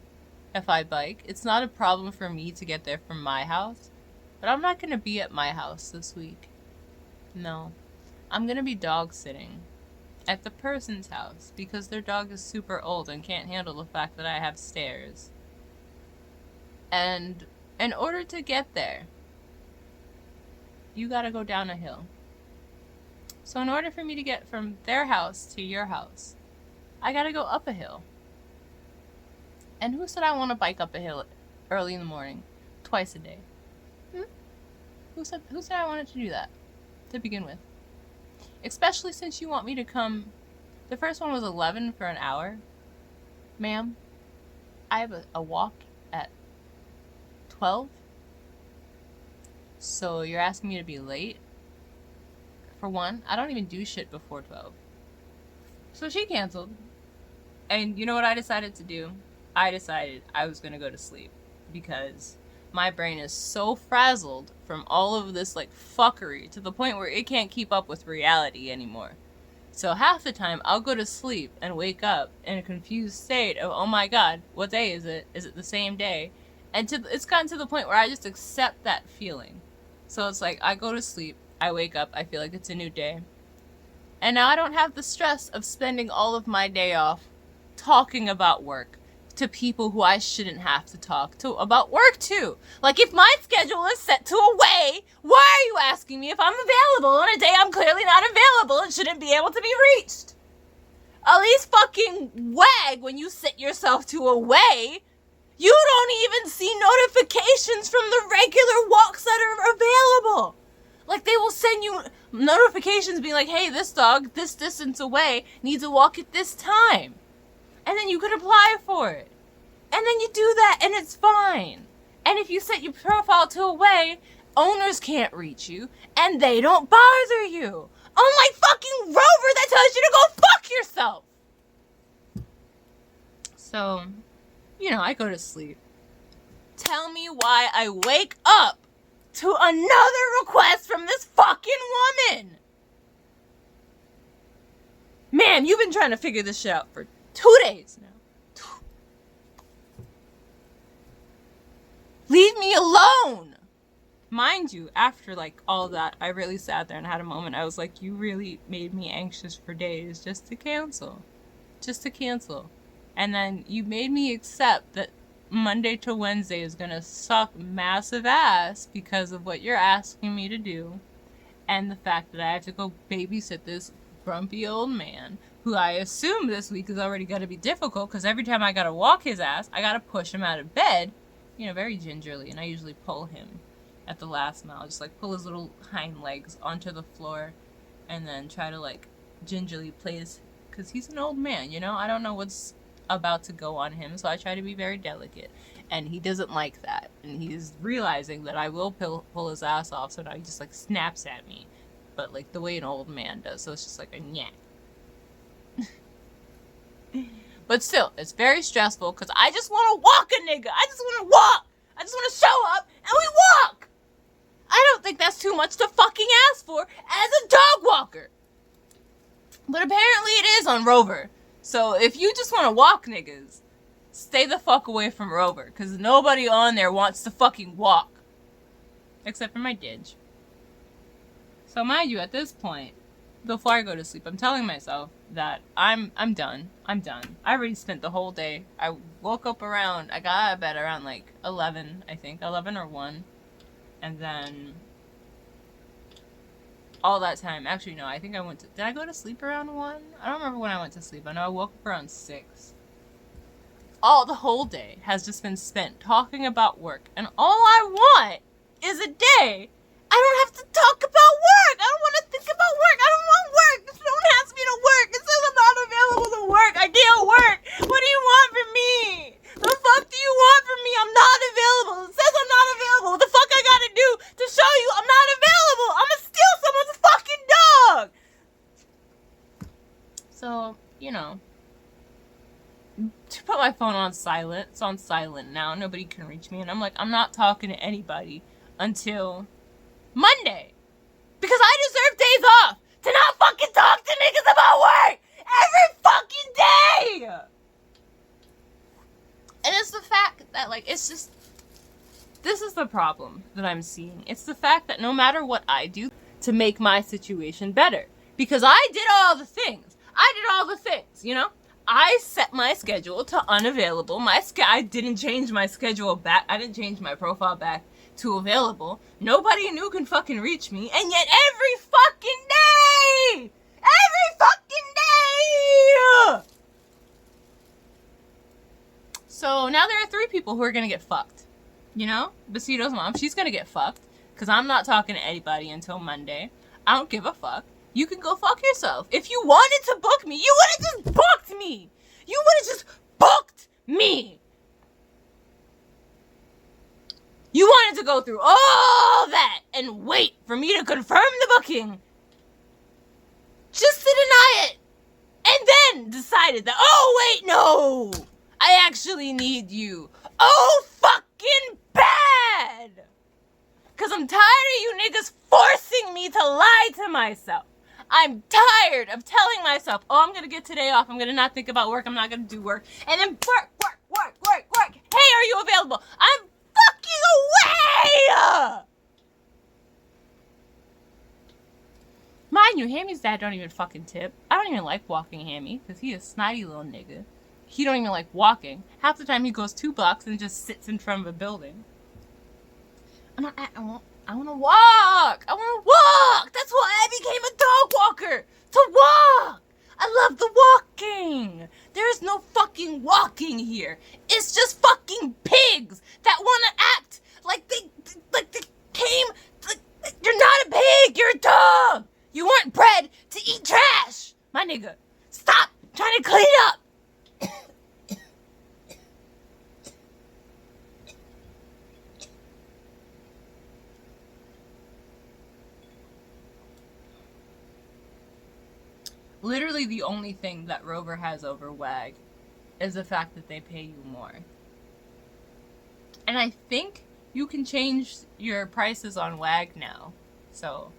if I bike. It's not a problem for me to get there from my house, but I'm not going to be at my house this week. No. I'm going to be dog sitting at the person's house because their dog is super old and can't handle the fact that I have stairs. And in order to get there, you gotta go down a hill. So in order for me to get from their house to your house, I gotta go up a hill. And who said I want to bike up a hill early in the morning, twice a day? Who said I wanted to do that to begin with? Especially since you want me to come. The first one was 11 for an hour. Ma'am, I have a walk at 12. So you're asking me to be late? For one, I don't even do shit before 12. So she canceled. And you know what I decided to do? I decided I was going to go to sleep because my brain is so frazzled from all of this like fuckery to the point where it can't keep up with reality anymore. So half the time I'll go to sleep and wake up in a confused state of, oh my god, what day is it? Is it the same day? And it's gotten to the point where I just accept that feeling. So it's like I go to sleep, I wake up, I feel like it's a new day. And now I don't have the stress of spending all of my day off talking about work to people who I shouldn't have to talk to about work to. Like, if my schedule is set to away, why are you asking me if I'm available on a day I'm clearly not available and shouldn't be able to be reached? At least fucking wag when you set yourself to away. You don't even see notifications from the regular walks that are available. Like, they will send you notifications being like, hey, this dog, this distance away, needs a walk at this time. And then you could apply for it. And then you do that and it's fine. And if you set your profile to away, owners can't reach you and they don't bother you. Unlike fucking Rover that tells you to go fuck yourself. So, you know, I go to sleep. Tell me why I wake up to another request from this fucking woman. Man, you've been trying to figure this shit out for 2 days now. Leave me alone! Mind you, after like all that, I really sat there and had a moment. I was like, you really made me anxious for days just to cancel. Just to cancel. And then you made me accept that Monday to Wednesday is gonna suck massive ass because of what you're asking me to do. And the fact that I have to go babysit this grumpy old man who I assume this week is already going to be difficult because every time I gotta walk his ass, I gotta push him out of bed, you know, very gingerly, and I usually pull him at the last mile, just like pull his little hind legs onto the floor and then try to like gingerly place, because he's an old man, you know, I don't know what's about to go on him, so I try to be very delicate, and he doesn't like that, and he's realizing that I will pull his ass off, so now he just like snaps at me, but like the way an old man does, so it's just like a nyeh. But still, it's very stressful because I just want to walk a nigga. I just want to walk. I just want to show up and we walk. I don't think that's too much to fucking ask for as a dog walker. But apparently it is on Rover. So if you just want to walk niggas, stay the fuck away from Rover because nobody on there wants to fucking walk. Except for my Didge. So mind you, at this point, before I go to sleep, I'm telling myself that I'm done. I'm done. I already spent the whole day. I woke up around, I got out of bed around like 11, I think, 11 or 1. And then all that time, actually no, I think I went to, did I go to sleep around 1? I don't remember when I went to sleep. I know I woke up around 6. The whole day has just been spent talking about work. And all I want is a day I don't have to talk about work. I don't want to think about work. I don't want work. Don't ask me to work. It says I'm not available to work. I can't work. What do you want from me? The fuck do you want from me? I'm not available. It says I'm not available. What the fuck I gotta do to show you I'm not available? I'm gonna steal someone's fucking dog. So, you know, to put my phone on silent. It's on silent now. Nobody can reach me. And I'm like, I'm not talking to anybody until Monday. Because I deserve days off to not fucking talk to niggas about work every fucking day. And it's the fact that, like, it's just, this is the problem that I'm seeing. It's the fact that no matter what I do to make my situation better, because I did all the things. You know? I set my schedule to unavailable. I didn't change my schedule back. I didn't change my profile back to available. Nobody new can fucking reach me. And yet every fucking day! So now there are 3 people who are gonna get fucked. You know? Besito's mom, she's gonna get fucked. Because I'm not talking to anybody until Monday. I don't give a fuck. You can go fuck yourself. If you wanted to book me, you would have just booked me. You would have just booked me. You wanted to go through all that and wait for me to confirm the booking just to deny it. And then decided that, oh wait, no. I actually need you. Oh fucking bad. Because I'm tired of you niggas forcing me to lie to myself. I'm tired of telling myself, oh, I'm going to get today off. I'm going to not think about work. I'm not going to do work. And then work. Hey, are you available? I'm fucking away! Mind you, Hammy's dad don't even fucking tip. I don't even like walking Hammy because he is a snotty little nigga. He don't even like walking. Half the time he goes 2 blocks and just sits in front of a building. I want to walk. That's why I became a dog walker. To walk. I love the walking. There is no fucking walking here. It's just fucking pigs that want to act like they came. You're not a pig. You're a dog. You weren't bred to eat trash. My nigga, stop trying to clean up. Literally the only thing that Rover has over WAG is the fact that they pay you more. And I think you can change your prices on WAG now. So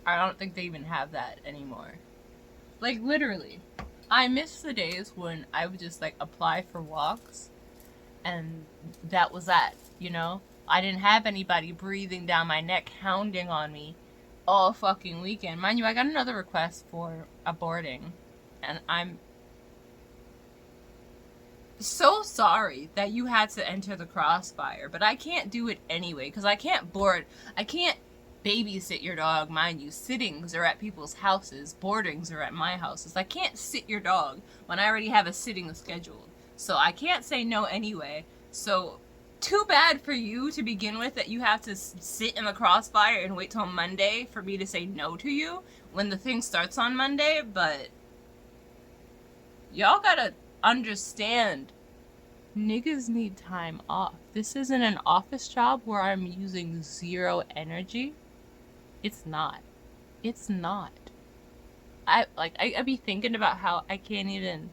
I don't think they even have that anymore. Like literally, I miss the days when I would just like apply for walks and that was that, you know? I didn't have anybody breathing down my neck, hounding on me all fucking weekend. Mind you, I got another request for aborting. And I'm so sorry that you had to enter the crossfire. But I can't do it anyway, because I can't babysit your dog. Mind you, sittings are at people's houses. Boardings are at my houses. I can't sit your dog when I already have a sitting scheduled. So I can't say no anyway. So too bad for you to begin with that you have to sit in the crossfire and wait till Monday for me to say no to you when the thing starts on Monday, but y'all gotta understand, niggas need time off. This isn't an office job where I'm using 0 energy. It's not. I be thinking about how I can't even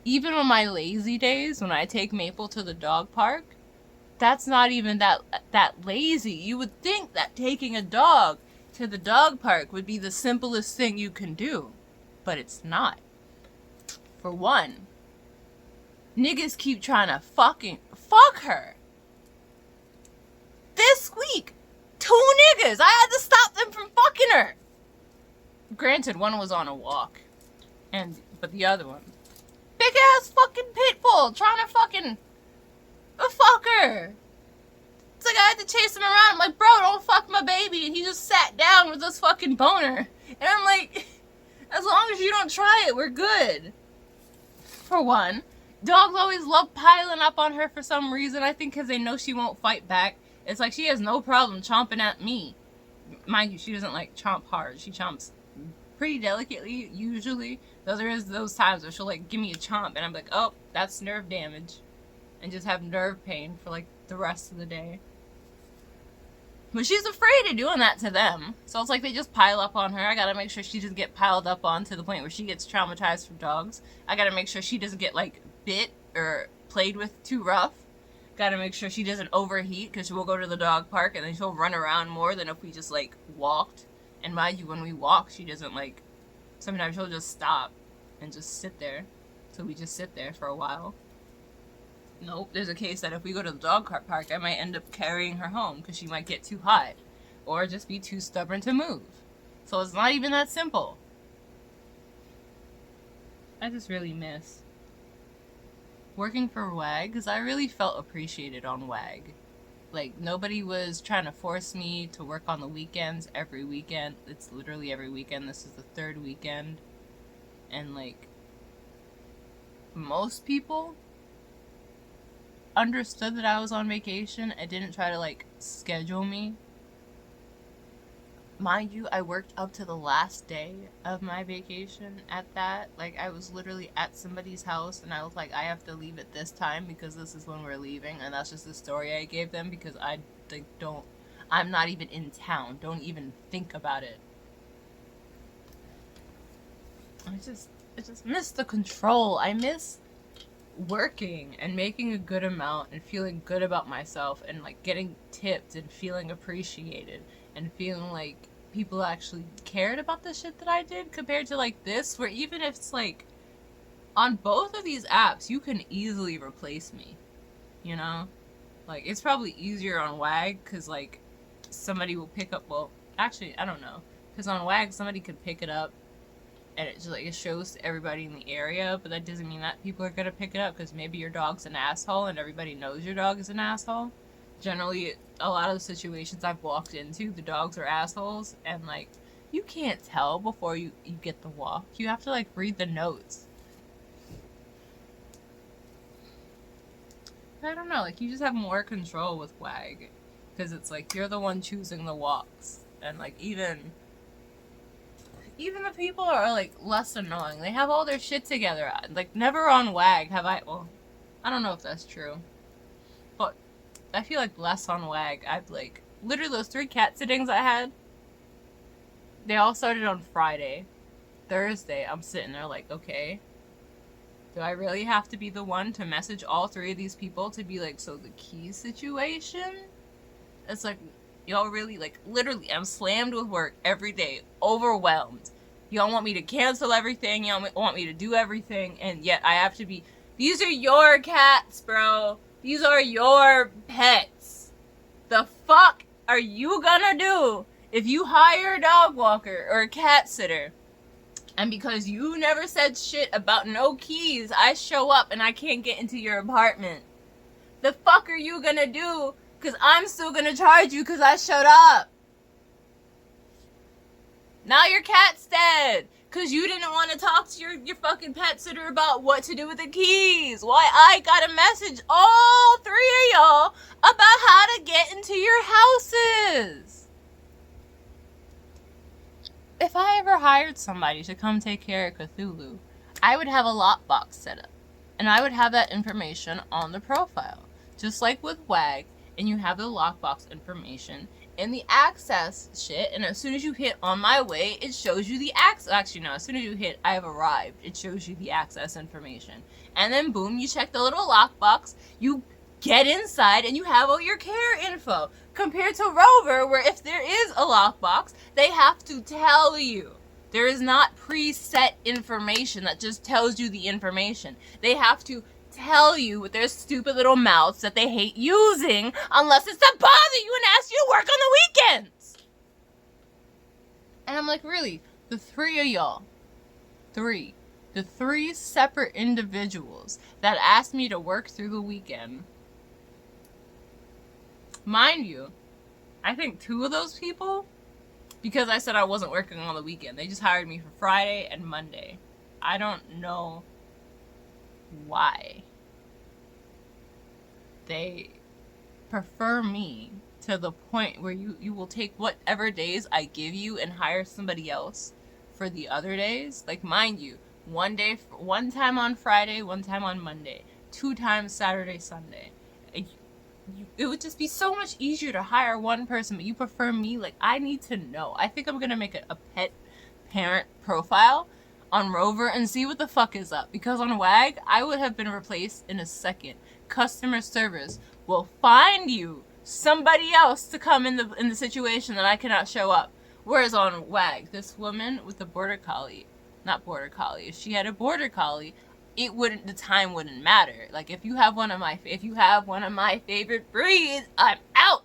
on my lazy days when I take Maple to the dog park, that's not even that lazy. You would think that taking a dog to the dog park would be the simplest thing you can do, but it's not. For one, niggas keep trying to fucking fuck her. This week, 2 niggas, I had to stop them from fucking her. Granted, one was on a walk, but the other one, big ass fucking pit bull trying to fucking fuck her. It's like I had to chase him around. I'm like, bro, don't fuck my baby. And he just sat down with this fucking boner. And I'm like, as long as you don't try it, we're good. For one, dogs always love piling up on her for some reason. I think because they know she won't fight back. It's like she has no problem chomping at me. Mind you, she doesn't like chomp hard. She chomps pretty delicately, usually. Though there is those times where she'll like give me a chomp and I'm like, oh, that's nerve damage. And just have nerve pain for like the rest of the day. But she's afraid of doing that to them. So it's like they just pile up on her. I gotta make sure she doesn't get piled up on to the point where she gets traumatized from dogs. I gotta make sure she doesn't get like bit or played with too rough. Gotta make sure she doesn't overheat, because we'll go to the dog park and then she'll run around more than if we just like walked. And mind you, when we walk, she doesn't like, sometimes she'll just stop and just sit there. So we just sit there for a while. Nope, there's a case that if we go to the dog park, I might end up carrying her home because she might get too hot or just be too stubborn to move. So it's not even that simple. I just really miss working for WAG because I really felt appreciated on WAG. Like, nobody was trying to force me to work on the weekends every weekend. It's literally every weekend. This is the third weekend. And, like, most people understood that I was on vacation and didn't try to like schedule me. Mind you, I worked up to the last day of my vacation at that. Like, I was literally at somebody's house and I was like, I have to leave at this time because this is when we're leaving. And that's just the story I gave them because I'm not even in town. Don't even think about it. I just miss the control. I miss working and making a good amount and feeling good about myself and like getting tipped and feeling appreciated and feeling like people actually cared about the shit that I did, compared to like this, where even if it's like on both of these apps you can easily replace me, you know? Like, it's probably easier on WAG because like somebody will pick up, well actually I don't know, because on WAG somebody could pick it up and it just like it shows to everybody in the area, but that doesn't mean that people are gonna pick it up because maybe your dog's an asshole and everybody knows your dog is an asshole. Generally, a lot of the situations I've walked into, the dogs are assholes, and like you can't tell before you get the walk. You have to like read the notes. I don't know, like you just have more control with WAG because it's like you're the one choosing the walks, and like even the people are like less annoying. They have all their shit together. Like, never on WAG have I, well, I don't know if that's true, but I feel like less on WAG. I've like, literally those 3 cat sittings I had, they all started on Friday. Thursday, I'm sitting there like, okay, do I really have to be the one to message all 3 of these people to be like, so the key situation? It's like, y'all really, like, literally, I'm slammed with work every day, overwhelmed. Y'all want me to cancel everything, y'all want me to do everything, and yet I have to be, these are your cats, bro. These are your pets. The fuck are you gonna do if you hire a dog walker or a cat sitter, and because you never said shit about no keys, I show up and I can't get into your apartment? The fuck are you gonna do? Because I'm still gonna charge you because I showed up. Now your cat's dead because you didn't want to talk to your fucking pet sitter about what to do with the keys. Why I gotta message all 3 of y'all about how to get into your houses. If I ever hired somebody to come take care of Cthulhu, I would have a lockbox set up. And I would have that information on the profile. Just like with WAG, and you have the lockbox information and the access shit, and as soon as you hit on my way, it shows you the access. Actually, no, as soon as you hit I have arrived, it shows you the access information. And then boom, you check the little lockbox, you get inside, and you have all your care info. Compared to Rover, where if there is a lockbox, they have to tell you. There is not preset information that just tells you the information. They have to tell you with their stupid little mouths that they hate using unless it's to bother you and ask you to work on the weekends. And I'm like, really? The three of y'all. The three separate individuals that asked me to work through the weekend. Mind you, I think two of those people, because I said I wasn't working on the weekend, they just hired me for Friday and Monday. I don't know why. They prefer me to the point where you will take whatever days I give you and hire somebody else for the other days. Like, mind you, one time on Friday, one time on Monday, 2 times Saturday, Sunday. It would just be so much easier to hire one person, but you prefer me. Like, I need to know. I think I'm gonna make a pet parent profile on Rover and see what the fuck is up, because on WAG I would have been replaced in a second. Customer service will find you somebody else to come in the situation that I cannot show up. Whereas on WAG, this woman with the border collie, not border collie, if she had a border collie, the time wouldn't matter. Like, if you have one of my favorite breeds, I'm out.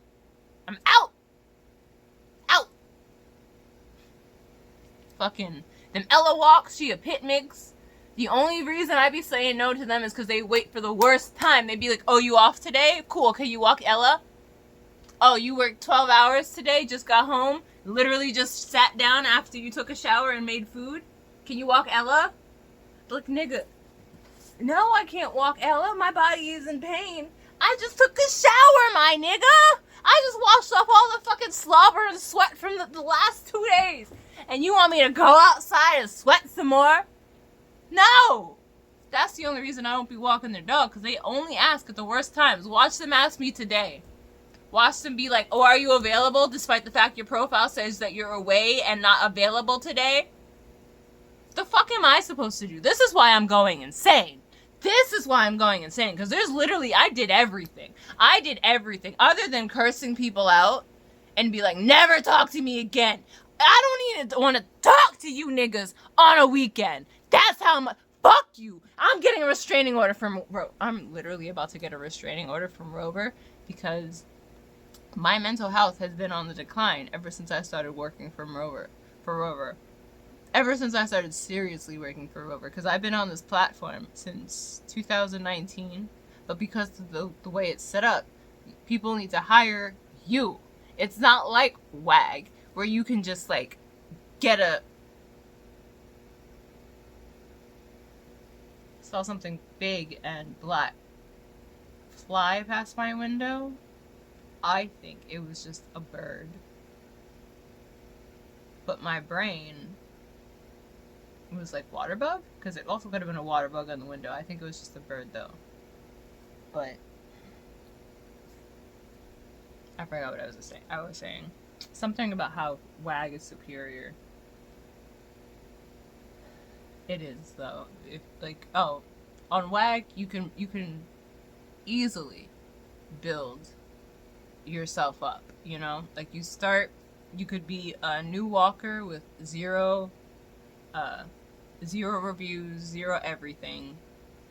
Fucking them Ella walks, she a pit mix. The only reason I be saying no to them is because they wait for the worst time. They be like, oh, you off today? Cool, can you walk Ella? Oh, you worked 12 hours today, just got home, literally just sat down after you took a shower and made food? Can you walk Ella? Look, nigga, no, I can't walk Ella. My body is in pain. I just took a shower, my nigga. I just washed off all the fucking slobber and sweat from the last 2 days. And you want me to go outside and sweat some more? No! That's the only reason I don't be walking their dog, because they only ask at the worst times. Watch them ask me today. Watch them be like, oh, are you available? Despite the fact your profile says that you're away and not available today. The fuck am I supposed to do? This is why I'm going insane. Because there's literally, I did everything other than cursing people out and be like, never talk to me again. I don't even want to talk to you niggas on a weekend. That's how much. Fuck you. I'm getting a restraining order from I'm literally about to get a restraining order from Rover, because my mental health has been on the decline ever since I started working for Rover. Ever since I started seriously working for Rover, because I've been on this platform since 2019, but because of the way it's set up, people need to hire you. It's not like WAG, where you can just, like, saw something big and black fly past my window. I think it was just a bird. But my brain was like, water bug? Because it also could have been a water bug on the window. I think it was just a bird, though. But I forgot what I was saying. I was saying something about how WAG is superior. It is, though. On WAG you can easily build yourself up. You know, like, you could be a new walker with zero reviews, zero everything,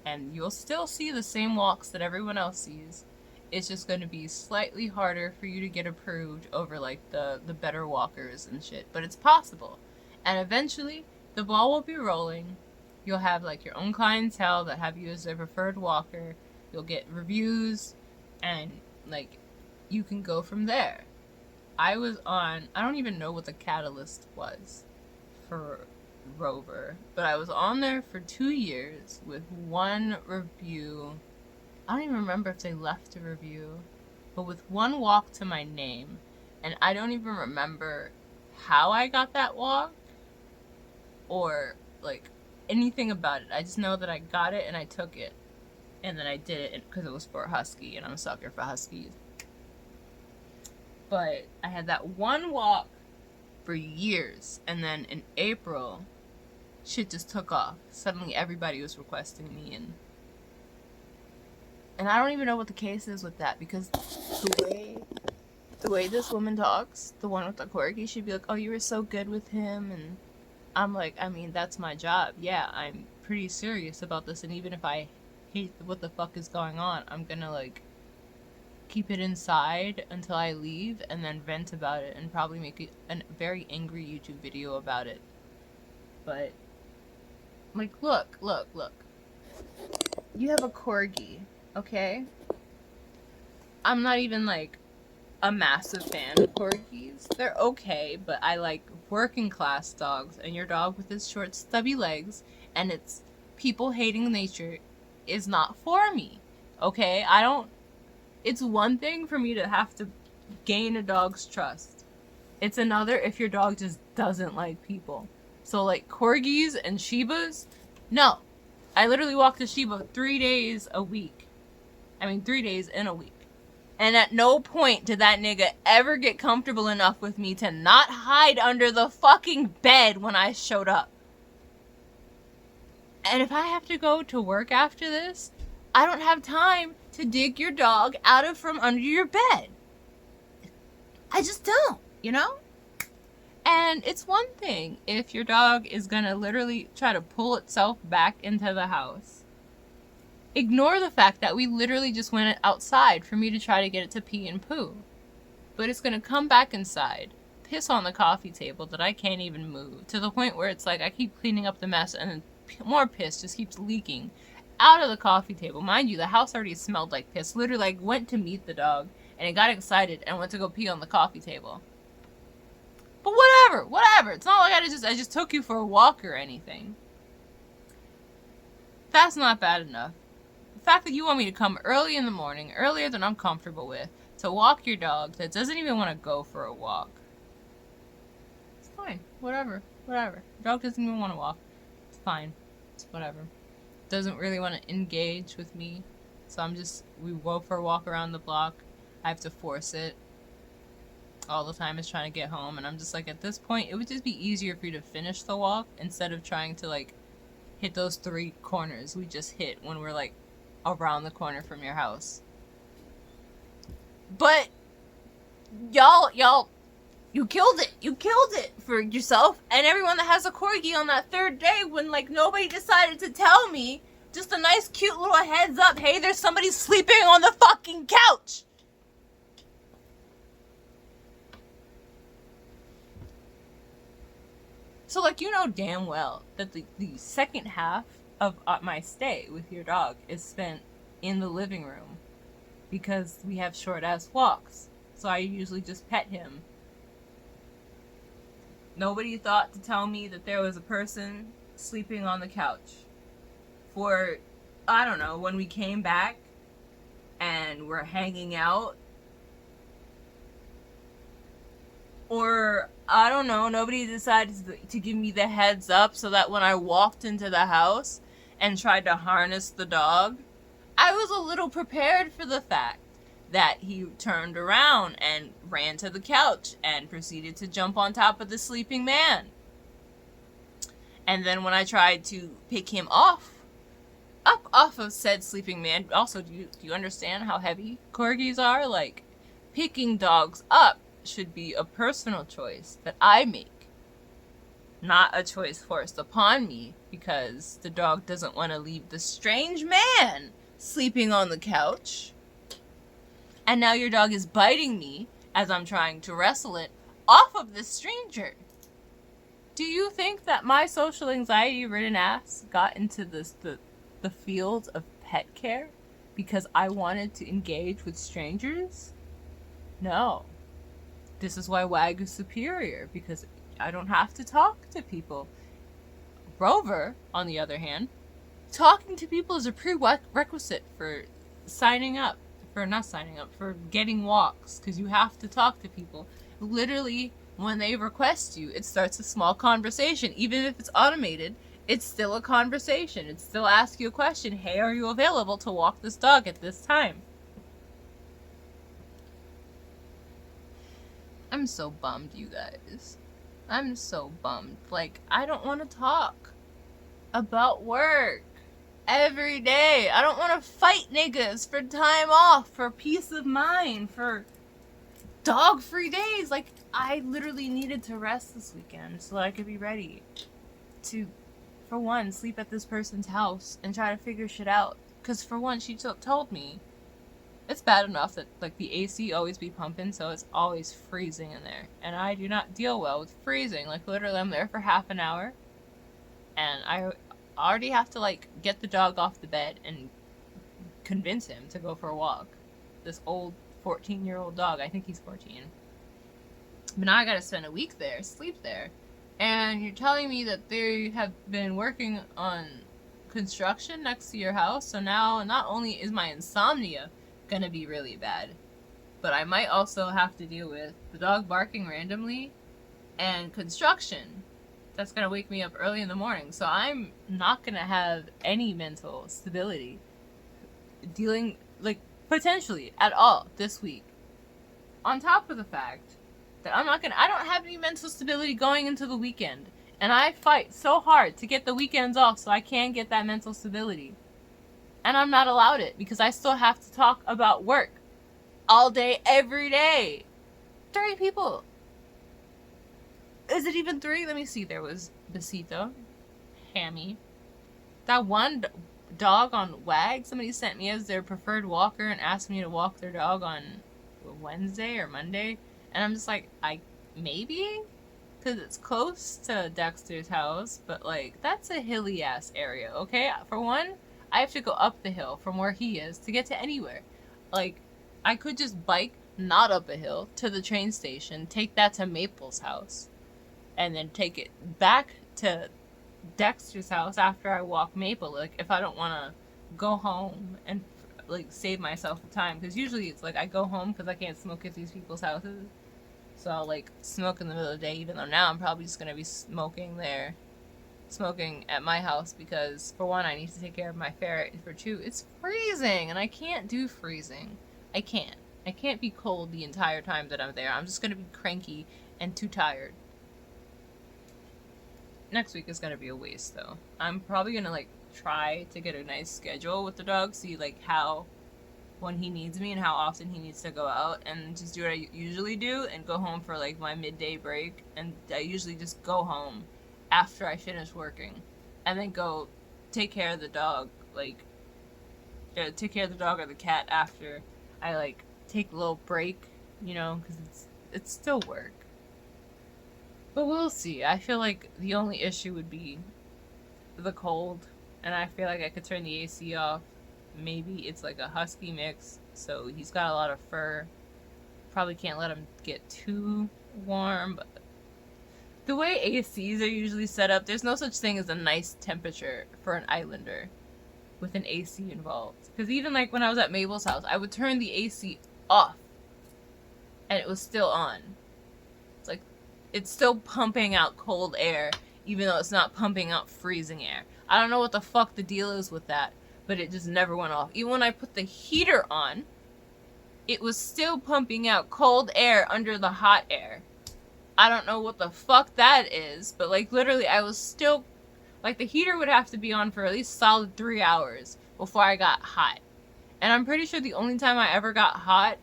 and you'll still see the same walks that everyone else sees. It's just going to be slightly harder for you to get approved over, like, the better walkers and shit, but it's possible. And eventually the ball will be rolling. You'll have, like, your own clientele that have you as their preferred walker. You'll get reviews, and, like, you can go from there. I don't even know what the catalyst was for Rover, but I was on there for 2 years with one review. I don't even remember if they left a review, but with one walk to my name, and I don't even remember how I got that walk or, like, anything about it. I just know that I got it and I took it, and then I did it because it was for a husky, and I'm a sucker for huskies. But I had that one walk for years, and then in April, shit just took off. Suddenly everybody was requesting me, and I don't even know what the case is with that, because the way this woman talks, the one with the corgi, she'd be like, oh, you were so good with him, and I'm like, I mean, that's my job. Yeah, I'm pretty serious about this, and even if I hate what the fuck is going on, I'm gonna, like, keep it inside until I leave, and then vent about it, and probably make a very angry YouTube video about it. but like, look. You have a corgi, okay? I'm not even like a massive fan of corgis. They're okay, but I like working class dogs, and your dog with its short stubby legs and its people hating nature is not for me. Okay? It's one thing for me to have to gain a dog's trust. It's another if your dog just doesn't like people. So like corgis and Shibas, no. I literally walk the Shiba 3 days a week. 3 days in a week. And at no point did that nigga ever get comfortable enough with me to not hide under the fucking bed when I showed up. And if I have to go to work after this, I don't have time to dig your dog out of from under your bed. I just don't, you know? And it's one thing if your dog is gonna literally try to pull itself back into the house. Ignore the fact that we literally just went outside for me to try to get it to pee and poo. But it's gonna come back inside, piss on the coffee table that I can't even move, to the point where it's like I keep cleaning up the mess and more piss just keeps leaking out of the coffee table. Mind you, the house already smelled like piss. Literally, like, went to meet the dog and it got excited and went to go pee on the coffee table. But whatever. It's not like I just took you for a walk or anything. That's not bad enough. The fact that you want me to come early in the morning, earlier than I'm comfortable with, to walk your dog that doesn't even want to go for a walk. It's fine. Whatever. Your dog doesn't even want to walk. It's fine. It's whatever. Doesn't really want to engage with me. So we go for a walk around the block. I have to force it. All the time is trying to get home, and I'm just like, at this point, it would just be easier for you to finish the walk instead of trying to like hit those 3 corners we just hit when we're like around the corner from your house. But y'all, you killed it. You killed it for yourself and everyone that has a corgi on that 3rd day when like nobody decided to tell me. Just a nice cute little heads up. Hey, there's somebody sleeping on the fucking couch. So, like, you know damn well that the second half of my stay with your dog is spent in the living room because we have short-ass walks. So I usually just pet him. Nobody thought to tell me that there was a person sleeping on the couch. For, I don't know, when we came back and we're hanging out. Or, I don't know, nobody decided to give me the heads up so that when I walked into the house and tried to harness the dog, I was a little prepared for the fact that he turned around and ran to the couch and proceeded to jump on top of the sleeping man. And then when I tried to pick him up off of said sleeping man, also, do you understand how heavy corgis are? Like, picking dogs up should be a personal choice that I make, not a choice forced upon me because the dog doesn't want to leave the strange man sleeping on the couch. And now your dog is biting me as I'm trying to wrestle it off of this stranger. Do you think that my social anxiety ridden ass got into the field of pet care because I wanted to engage with strangers? No. This is why WAG is superior, because I don't have to talk to people. Rover, on the other hand, talking to people is a prerequisite for for getting walks, because you have to talk to people. Literally, when they request you, it starts a small conversation. Even if it's automated, it's still a conversation. It still asks you a question. Hey, are you available to walk this dog at this time? I'm so bummed, you guys. I'm so bummed. Like, I don't want to talk about work every day. I don't want to fight niggas for time off, for peace of mind, for dog-free days. Like, I literally needed to rest this weekend so that I could be ready to, for one, sleep at this person's house and try to figure shit out. Because, for one, she told me it's bad enough that, like, the AC always be pumping, so it's always freezing in there. And I do not deal well with freezing. Like, literally, I'm there for half an hour. And I already have to like get the dog off the bed and convince him to go for a walk. This old 14-year-old dog, I think he's 14. But now I gotta spend a week there, sleep there. And you're telling me that they have been working on construction next to your house, so now not only is my insomnia gonna be really bad, but I might also have to deal with the dog barking randomly and construction. That's gonna wake me up early in the morning, so I'm not gonna have any mental stability dealing, like, potentially at all this week. On top of the fact that I don't have any mental stability going into the weekend. And I fight so hard to get the weekends off so I can get that mental stability. And I'm not allowed it because I still have to talk about work all day, every day. 3 people. Is it even 3? Let me see. There was Besito, Hammy, that one dog on WAG somebody sent me as their preferred walker and asked me to walk their dog on Wednesday or Monday. And I'm just like, maybe? Because it's close to Dexter's house, but, like, that's a hilly-ass area, okay? For one, I have to go up the hill from where he is to get to anywhere. Like, I could just bike, not up a hill, to the train station, take that to Maple's house, and then take it back to Dexter's house after I walk Maple, like, if I don't want to go home and, like, save myself the time. Because usually it's, like, I go home because I can't smoke at these people's houses. So I'll, like, smoke in the middle of the day, even though now I'm probably just going to be smoking at my house, because, for one, I need to take care of my ferret, for two, it's freezing, and I can't do freezing. I can't be cold the entire time that I'm there. I'm just going to be cranky and too tired. Next week is going to be a waste, though. I'm probably going to, like, try to get a nice schedule with the dog, see, like, how, when he needs me and how often he needs to go out, and just do what I usually do and go home for, like, my midday break. And I usually just go home after I finish working and then go take care of the dog, like, take care of the dog or the cat after I, like, take a little break, you know, because it's still work. But we'll see. I feel like the only issue would be the cold, and I feel like I could turn the AC off. Maybe it's like a husky mix, so he's got a lot of fur. Probably can't let him get too warm, but the way ACs are usually set up, there's no such thing as a nice temperature for an islander with an AC involved. Because even like when I was at Mabel's house, I would turn the AC off and it was still on. It's like, it's still pumping out cold air, even though it's not pumping out freezing air. I don't know what the fuck the deal is with that, but it just never went off. Even when I put the heater on, it was still pumping out cold air under the hot air. I don't know what the fuck that is, but, like, literally I was still, like, the heater would have to be on for at least solid 3 hours before I got hot. And I'm pretty sure the only time I ever got hot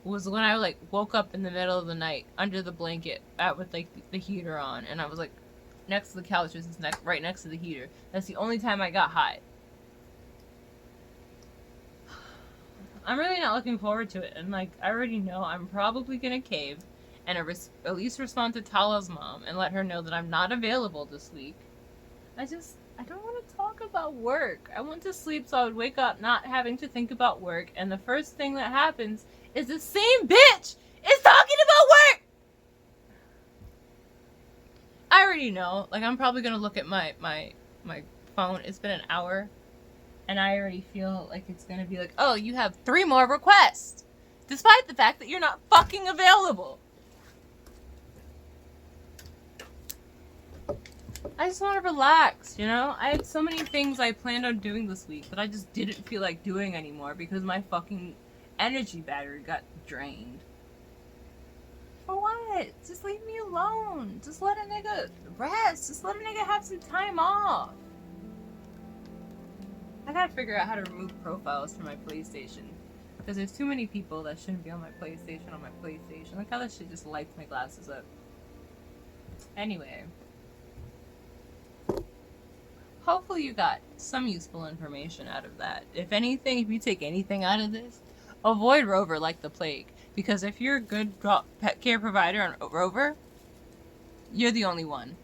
was when I, like, woke up in the middle of the night under the blanket with, like, the heater on, and I was, like, next to the couch, which is right next to the heater. That's the only time I got hot. I'm really not looking forward to it, and, like, I already know I'm probably gonna cave and at least respond to Tala's mom and let her know that I'm not available this week. I don't want to talk about work. I want to sleep so I would wake up not having to think about work, and the first thing that happens is the same bitch is talking about work! I already know. Like, I'm probably gonna look at my phone. It's been an hour. And I already feel like it's gonna be like, oh, you have 3 more requests! Despite the fact that you're not fucking available! I just want to relax, you know? I had so many things I planned on doing this week that I just didn't feel like doing anymore because my fucking energy battery got drained. For what? Just leave me alone. Just let a nigga rest. Just let a nigga have some time off. I gotta figure out how to remove profiles from my PlayStation. Because there's too many people that shouldn't be on my PlayStation Like how that shit just lights my glasses up. Anyway. Hopefully you got some useful information out of that. If anything, if you take anything out of this, avoid Rover like the plague. Because if you're a good pet care provider on Rover, you're the only one.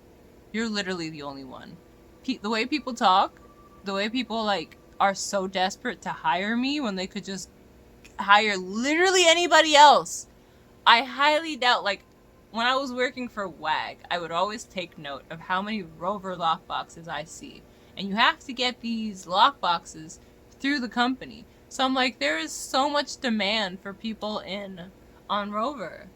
You're literally the only one. the way people talk, the way people like are so desperate to hire me when they could just hire literally anybody else. I highly doubt, like, when I was working for WAG, I would always take note of how many Rover lockboxes I see. And you have to get these lockboxes through the company. So I'm like, there is so much demand for people on Rover.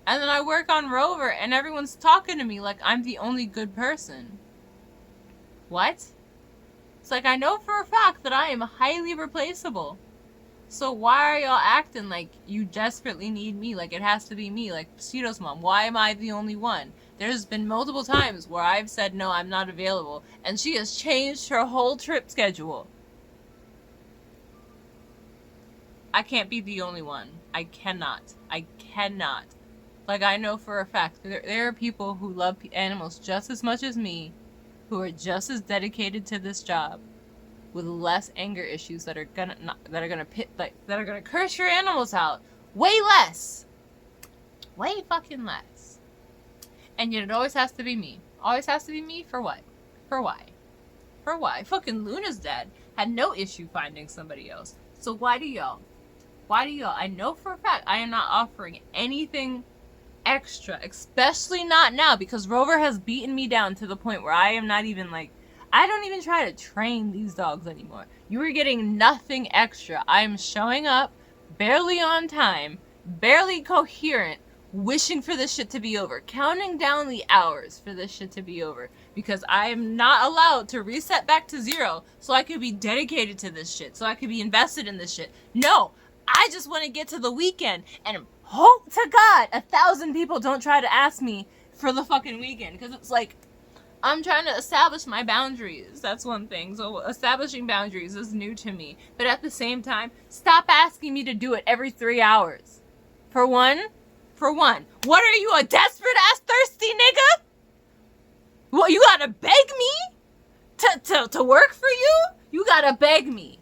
And then I work on Rover and everyone's talking to me like I'm the only good person. What? It's like, I know for a fact that I am highly replaceable. So why are y'all acting like you desperately need me? Like it has to be me. Like Pseudo's mom. Why am I the only one? There's been multiple times where I've said no, I'm not available. And she has changed her whole trip schedule. I can't be the only one. I cannot. Like I know for a fact there are people who love animals just as much as me, who are just as dedicated to this job, with less anger issues that are gonna curse your animals out. Way fucking less. And yet it always has to be me. Always has to be me for what? For why? Fucking Luna's dad had no issue finding somebody else. So why do y'all? I know for a fact I am not offering anything extra, especially not now, because Rover has beaten me down to the point where I am not even like, I don't even try to train these dogs anymore. You are getting nothing extra. I am showing up barely on time, barely coherent, wishing for this shit to be over, counting down the hours for this shit to be over, because I am not allowed to reset back to 0 so I could be dedicated to this shit, so I could be invested in this shit. No, I just want to get to the weekend and hope to God 1,000 people don't try to ask me for the fucking weekend, because it's like, I'm trying to establish my boundaries. That's one thing. So establishing boundaries is new to me. But at the same time, stop asking me to do it every 3 hours. For one, what are you, a desperate ass thirsty nigga? What, you gotta beg me to work for you? You gotta beg me.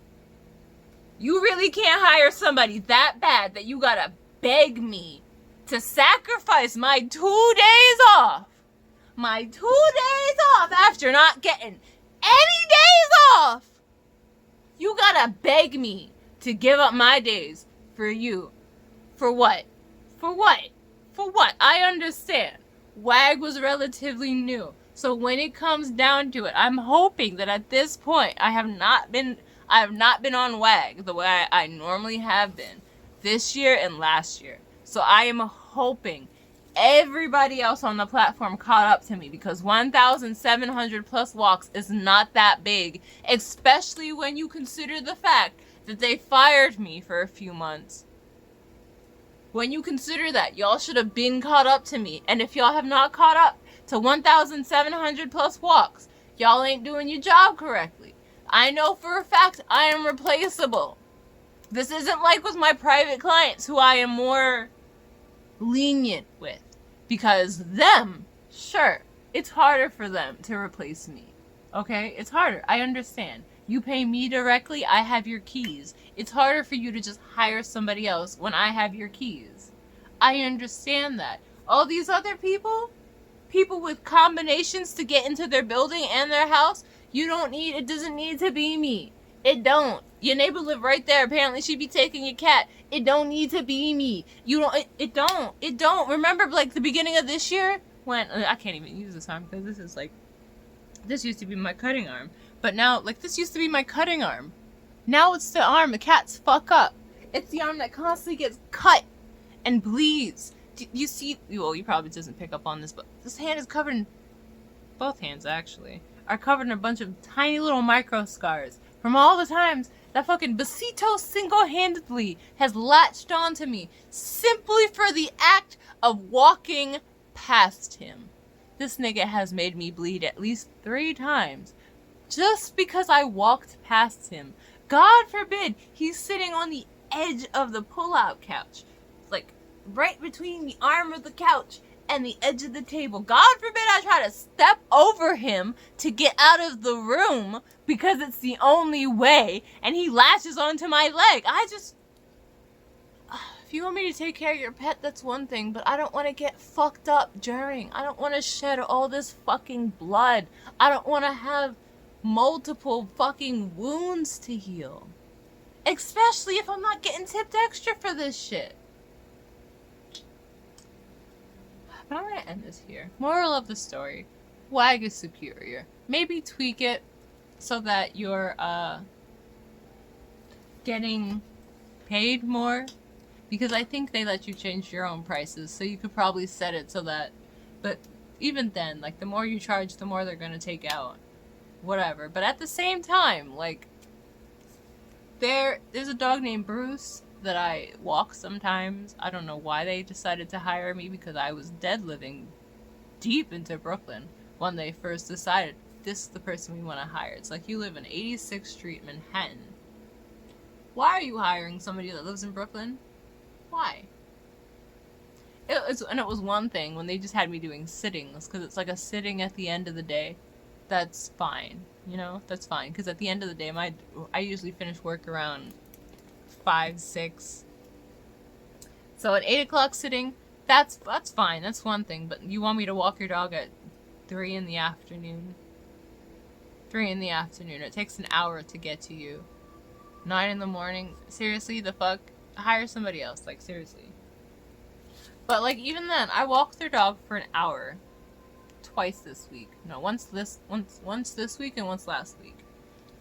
You really can't hire somebody that bad that you gotta beg me to sacrifice my 2 days off. My 2 days off after not getting any days off. You gotta beg me to give up my days for you. For what? I understand. WAG was relatively new. So when it comes down to it, I'm hoping that at this point I have not been on WAG the way I normally have been this year and last year. So I am hoping everybody else on the platform caught up to me, because 1,700 plus walks is not that big, especially when you consider the fact that they fired me for a few months. When you consider that, y'all should have been caught up to me. And if y'all have not caught up to 1,700 plus walks, y'all ain't doing your job correctly. I know for a fact I am replaceable. This isn't like with my private clients, who I am more lenient with, because them, sure, it's harder for them to replace me. Okay, it's harder. I understand. You pay me directly, I have your keys. It's harder for you to just hire somebody else when I have your keys. I understand that. All these other people with combinations to get into their building and their house, it doesn't need to be me. It don't. Your neighbor live right there. Apparently she be taking your cat. It don't need to be me. It don't. Remember, like, the beginning of this year when I can't even use this arm because this used to be my cutting arm. But now, like, this used to be my cutting arm. Now it's the arm the cats fuck up. It's the arm that constantly gets cut and bleeds. You see, well, you probably doesn't pick up on this, but this hand is covered in, both hands actually, are covered in a bunch of tiny little micro scars from all the times that fucking Besito single-handedly has latched onto me simply for the act of walking past him. This nigga has made me bleed at least 3 times just because I walked past him. God forbid he's sitting on the edge of the pull-out couch, like right between the arm of the couch and the edge of the table. God forbid I try to step over him to get out of the room because it's the only way, and he latches onto my leg. If you want me to take care of your pet, that's one thing, but I don't want to get fucked up during. I don't want to shed all this fucking blood. I don't want to have multiple fucking wounds to heal. Especially if I'm not getting tipped extra for this shit. But I'm gonna end this here. Moral of the story. WAG is superior. Maybe tweak it so that you're getting paid more. Because I think they let you change your own prices, so you could probably set it so that... But even then, like, the more you charge, the more they're gonna take out. Whatever. But at the same time, like... There's a dog named Bruce that I walk sometimes. I don't know why they decided to hire me, because I was dead living deep into Brooklyn when they first decided this is the person we want to hire. It's like, you live in 86th Street, Manhattan. Why are you hiring somebody that lives in Brooklyn? Why? It was one thing when they just had me doing sittings, because it's like a sitting at the end of the day. That's fine, you know? That's fine, because at the end of the day, I usually finish work around 5, 6. So an 8 o'clock sitting, that's fine, that's one thing. But you want me to walk your dog at 3 in the afternoon? 3 in the afternoon. It takes an hour to get to you. 9 in the morning. Seriously, the fuck? Hire somebody else, like, seriously. But, like, even then, I walked their dog for an hour. Twice this week. No, once this week and once last week.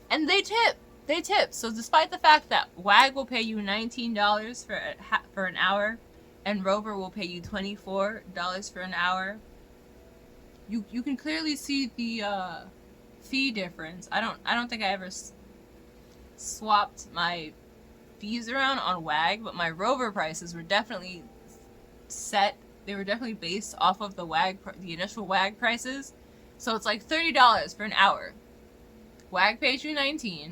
And they tip. They tip. So despite the fact that WAG will pay you $19 for an hour, and Rover will pay you $24 for an hour, you can clearly see the fee difference. I don't think I ever swapped my fees around on WAG, but my Rover prices were definitely set. They were definitely based off of the initial WAG prices. So it's like $30 for an hour. WAG pays you $19.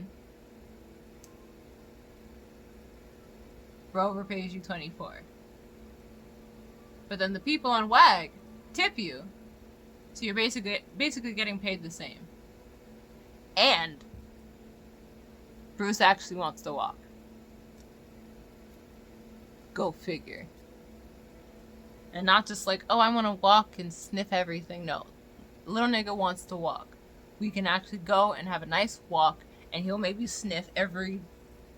Rover pays you $24. But then the people on WAG tip you. So you're basically getting paid the same. And Bruce actually wants to walk. Go figure. And not just like, oh, I want to walk and sniff everything. No. Little nigga wants to walk. We can actually go and have a nice walk, and he'll maybe sniff every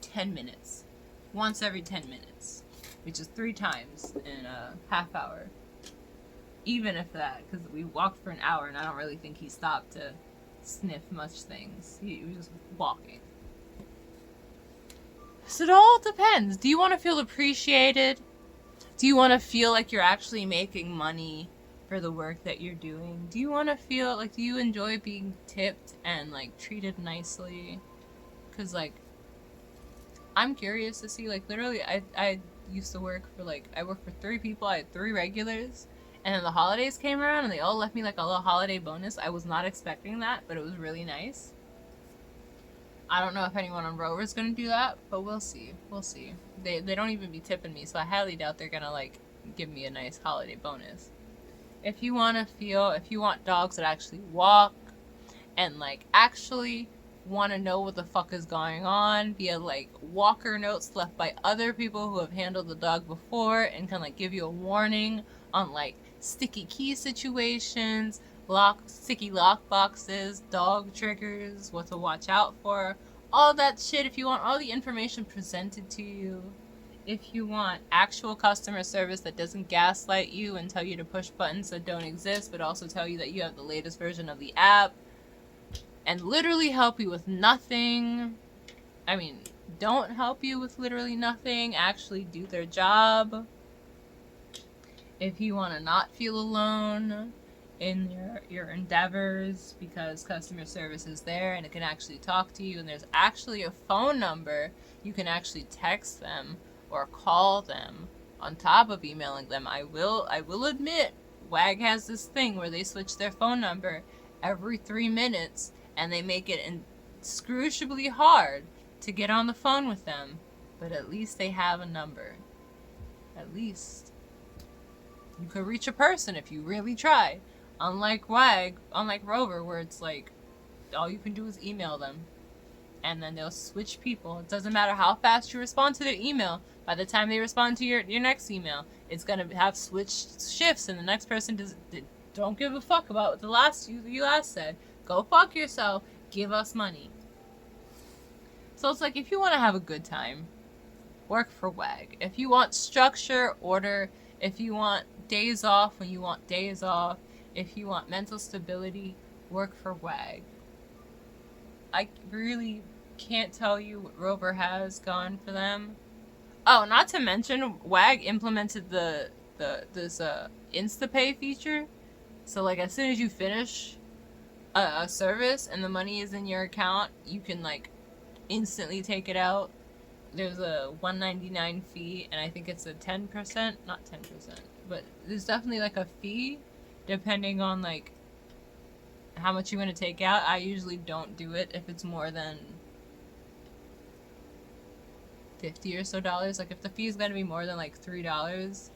10 minutes. Once every 10 minutes. Which is 3 times in a half hour. Even if that, because we walked for an hour, and I don't really think he stopped to sniff much things. He was just walking. So it all depends. Do you want to feel appreciated? Do you want to feel like you're actually making money for the work that you're doing? Do you want to feel like, do you enjoy being tipped and like treated nicely? Because like, I'm curious to see, like, literally I used to work for like, I worked for 3 people. I had 3 regulars, and then the holidays came around and they all left me like a little holiday bonus. I was not expecting that, but it was really nice. I don't know if anyone on Rover is going to do that, but we'll see. We'll see. They don't even be tipping me, so I highly doubt they're going to, like, give me a nice holiday bonus. If you want dogs that actually walk and, like, actually want to know what the fuck is going on via, like, walker notes left by other people who have handled the dog before and can, like, give you a warning on, like, sticky key situations, sticky lock boxes, dog triggers, what to watch out for, all that shit. If you want all the information presented to you, if you want actual customer service that doesn't gaslight you and tell you to push buttons that don't exist, but also tell you that you have the latest version of the app, and literally help you with nothing. I mean, don't help you with literally nothing, actually do their job. If you want to not feel alone in your endeavors, because customer service is there and it can actually talk to you, and there's actually a phone number you can actually text them or call them on top of emailing them. I will admit, WAG has this thing where they switch their phone number every 3 minutes, and they make it excruciably hard to get on the phone with them, but at least they have a number. At least you could reach a person if you really try. Unlike WAG, unlike Rover, where it's like all you can do is email them, and then they'll switch people. It doesn't matter how fast you respond to their email. By the time they respond to your next email, it's gonna have switched shifts, and the next person don't give a fuck about what the last you last said. Go fuck yourself. Give us money. So it's like, if you want to have a good time, work for WAG. If you want structure, order. If you want days off when you want days off. If you want mental stability, work for WAG. I really can't tell you what Rover has gone for them. Oh, not to mention, WAG implemented this InstaPay feature. So like, as soon as you finish a service and the money is in your account, you can like instantly take it out. There's a $1.99 fee, and I think it's a 10%, not 10%, but there's definitely like a fee depending on like how much you want to take out. I usually don't do it if it's more than $50 or so. Like, if the fee is gonna be more than like $3,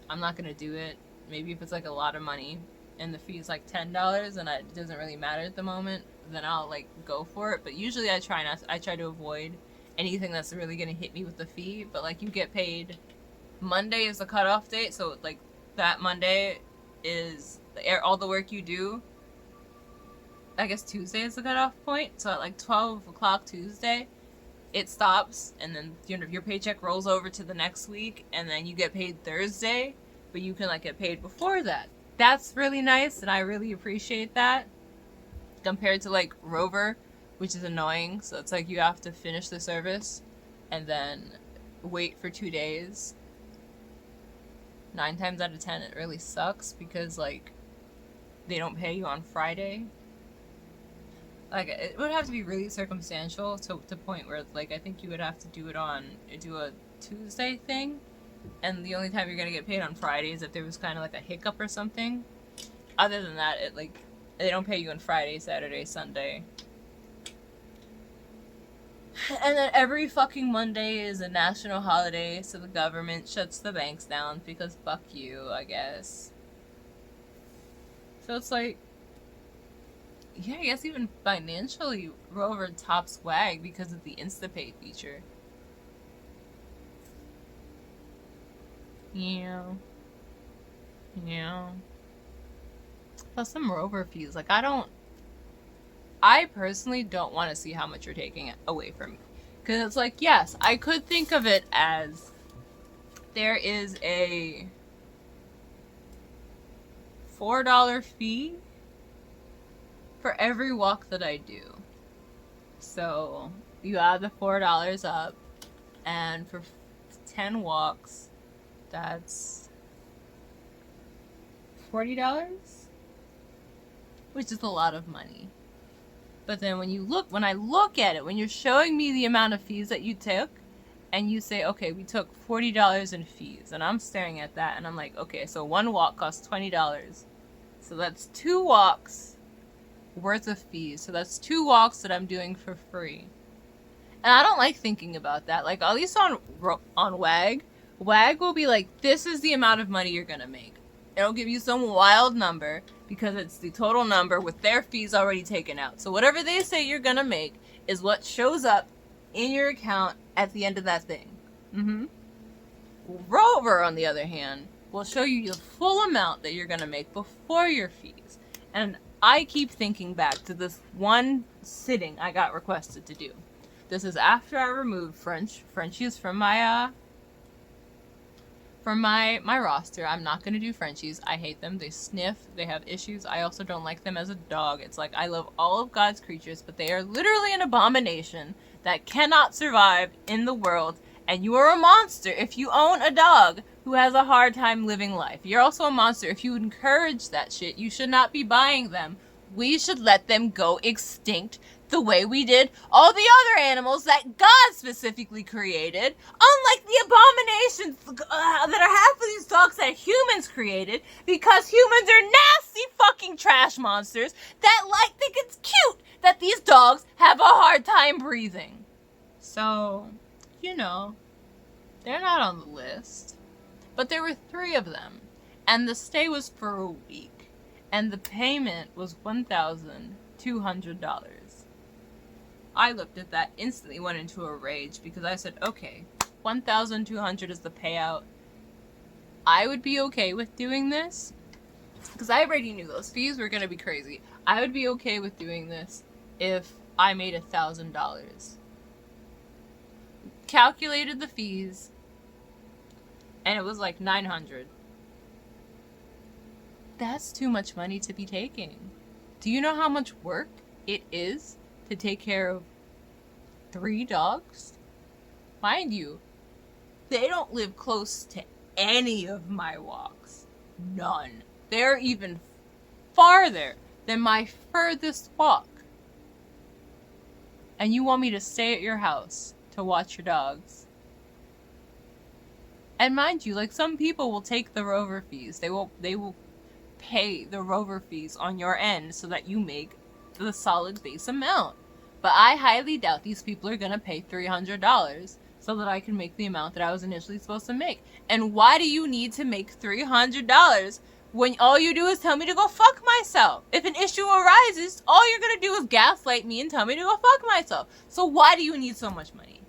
I'm not gonna do it. Maybe if it's like a lot of money and the fee is like $10 and it doesn't really matter at the moment, then I'll like go for it. But usually I try to avoid anything that's really gonna hit me with the fee. But like, you get paid, Monday is the cutoff date, so like that Monday is all the work you do. I guess Tuesday is the cutoff point, so at like 12 o'clock Tuesday it stops, and then your paycheck rolls over to the next week, and then you get paid Thursday, but you can like get paid before that. That's really nice, and I really appreciate that, compared to like Rover, which is annoying. So it's like, you have to finish the service and then wait for 2 days. 9 times out of 10 it really sucks, because like, they don't pay you on Friday. Like, it would have to be really circumstantial to the point where like, I think you would have to do a Tuesday thing, and the only time you're gonna get paid on Friday is if there was kind of like a hiccup or something. Other than that, it like, they don't pay you on Friday, Saturday, Sunday. And then every fucking Monday is a national holiday, so the government shuts the banks down, because fuck you, I guess. So it's like, yeah, I guess even financially, Rover tops WAG because of the InstaPay feature. Yeah. Plus some Rover fees. Like, I personally don't want to see how much you're taking away from me. Because it's like, yes, I could think of it as there is a $4 fee for every walk that I do. So you add the $4 up, and for 10 walks, that's $40, which is a lot of money. But then when I look at it, when you're showing me the amount of fees that you took, and you say, okay, we took $40 in fees, and I'm staring at that, and I'm like, okay, so one walk costs $20. So that's 2 walks worth of fees. So that's 2 walks that I'm doing for free. And I don't like thinking about that. Like, at least on WAG will be like, this is the amount of money you're gonna make. It'll give you some wild number, because it's the total number with their fees already taken out. So whatever they say you're gonna make is what shows up in your account at the end of that thing. Rover, on the other hand, will show you the full amount that you're gonna make before your fees. And I keep thinking back to this one sitting I got requested to do. This is after I removed Frenchies from my roster. I'm not gonna do Frenchies. I hate them. They sniff. They have issues. I also don't like them as a dog. It's like, I love all of God's creatures, but they are literally an abomination that cannot survive in the world. And you are a monster if you own a dog who has a hard time living life. You're also a monster if you encourage that shit. You should not be buying them. We should let them go extinct the way we did all the other animals that God specifically created. Unlike the abominations that are half of these dogs that humans created, because humans are nasty fucking trash monsters that think it's cute that these dogs have a hard time breathing. So, they're not on the list. But there were 3 of them, and the stay was for a week, and the payment was $1,200. I looked at that, instantly went into a rage because I said, okay, $1,200 is the payout. I would be okay with doing this because I already knew those fees were going to be crazy. I would be okay with doing this if I made $1,000. Calculated the fees, and it was like $900. That's too much money to be taking. Do you know how much work it is to take care of 3 dogs? Mind you, they don't live close to any of my walks. None. They're even farther than my furthest walk. And you want me to stay at your house to watch your dogs? And mind you, like, some people will take the rover fees. They will pay the rover fees on your end so that you make the solid base amount. But I highly doubt these people are gonna pay $300 so that I can make the amount that I was initially supposed to make. And why do you need to make $300 when all you do is tell me to go fuck myself? If an issue arises, all you're gonna do is gaslight me and tell me to go fuck myself. So why do you need so much money?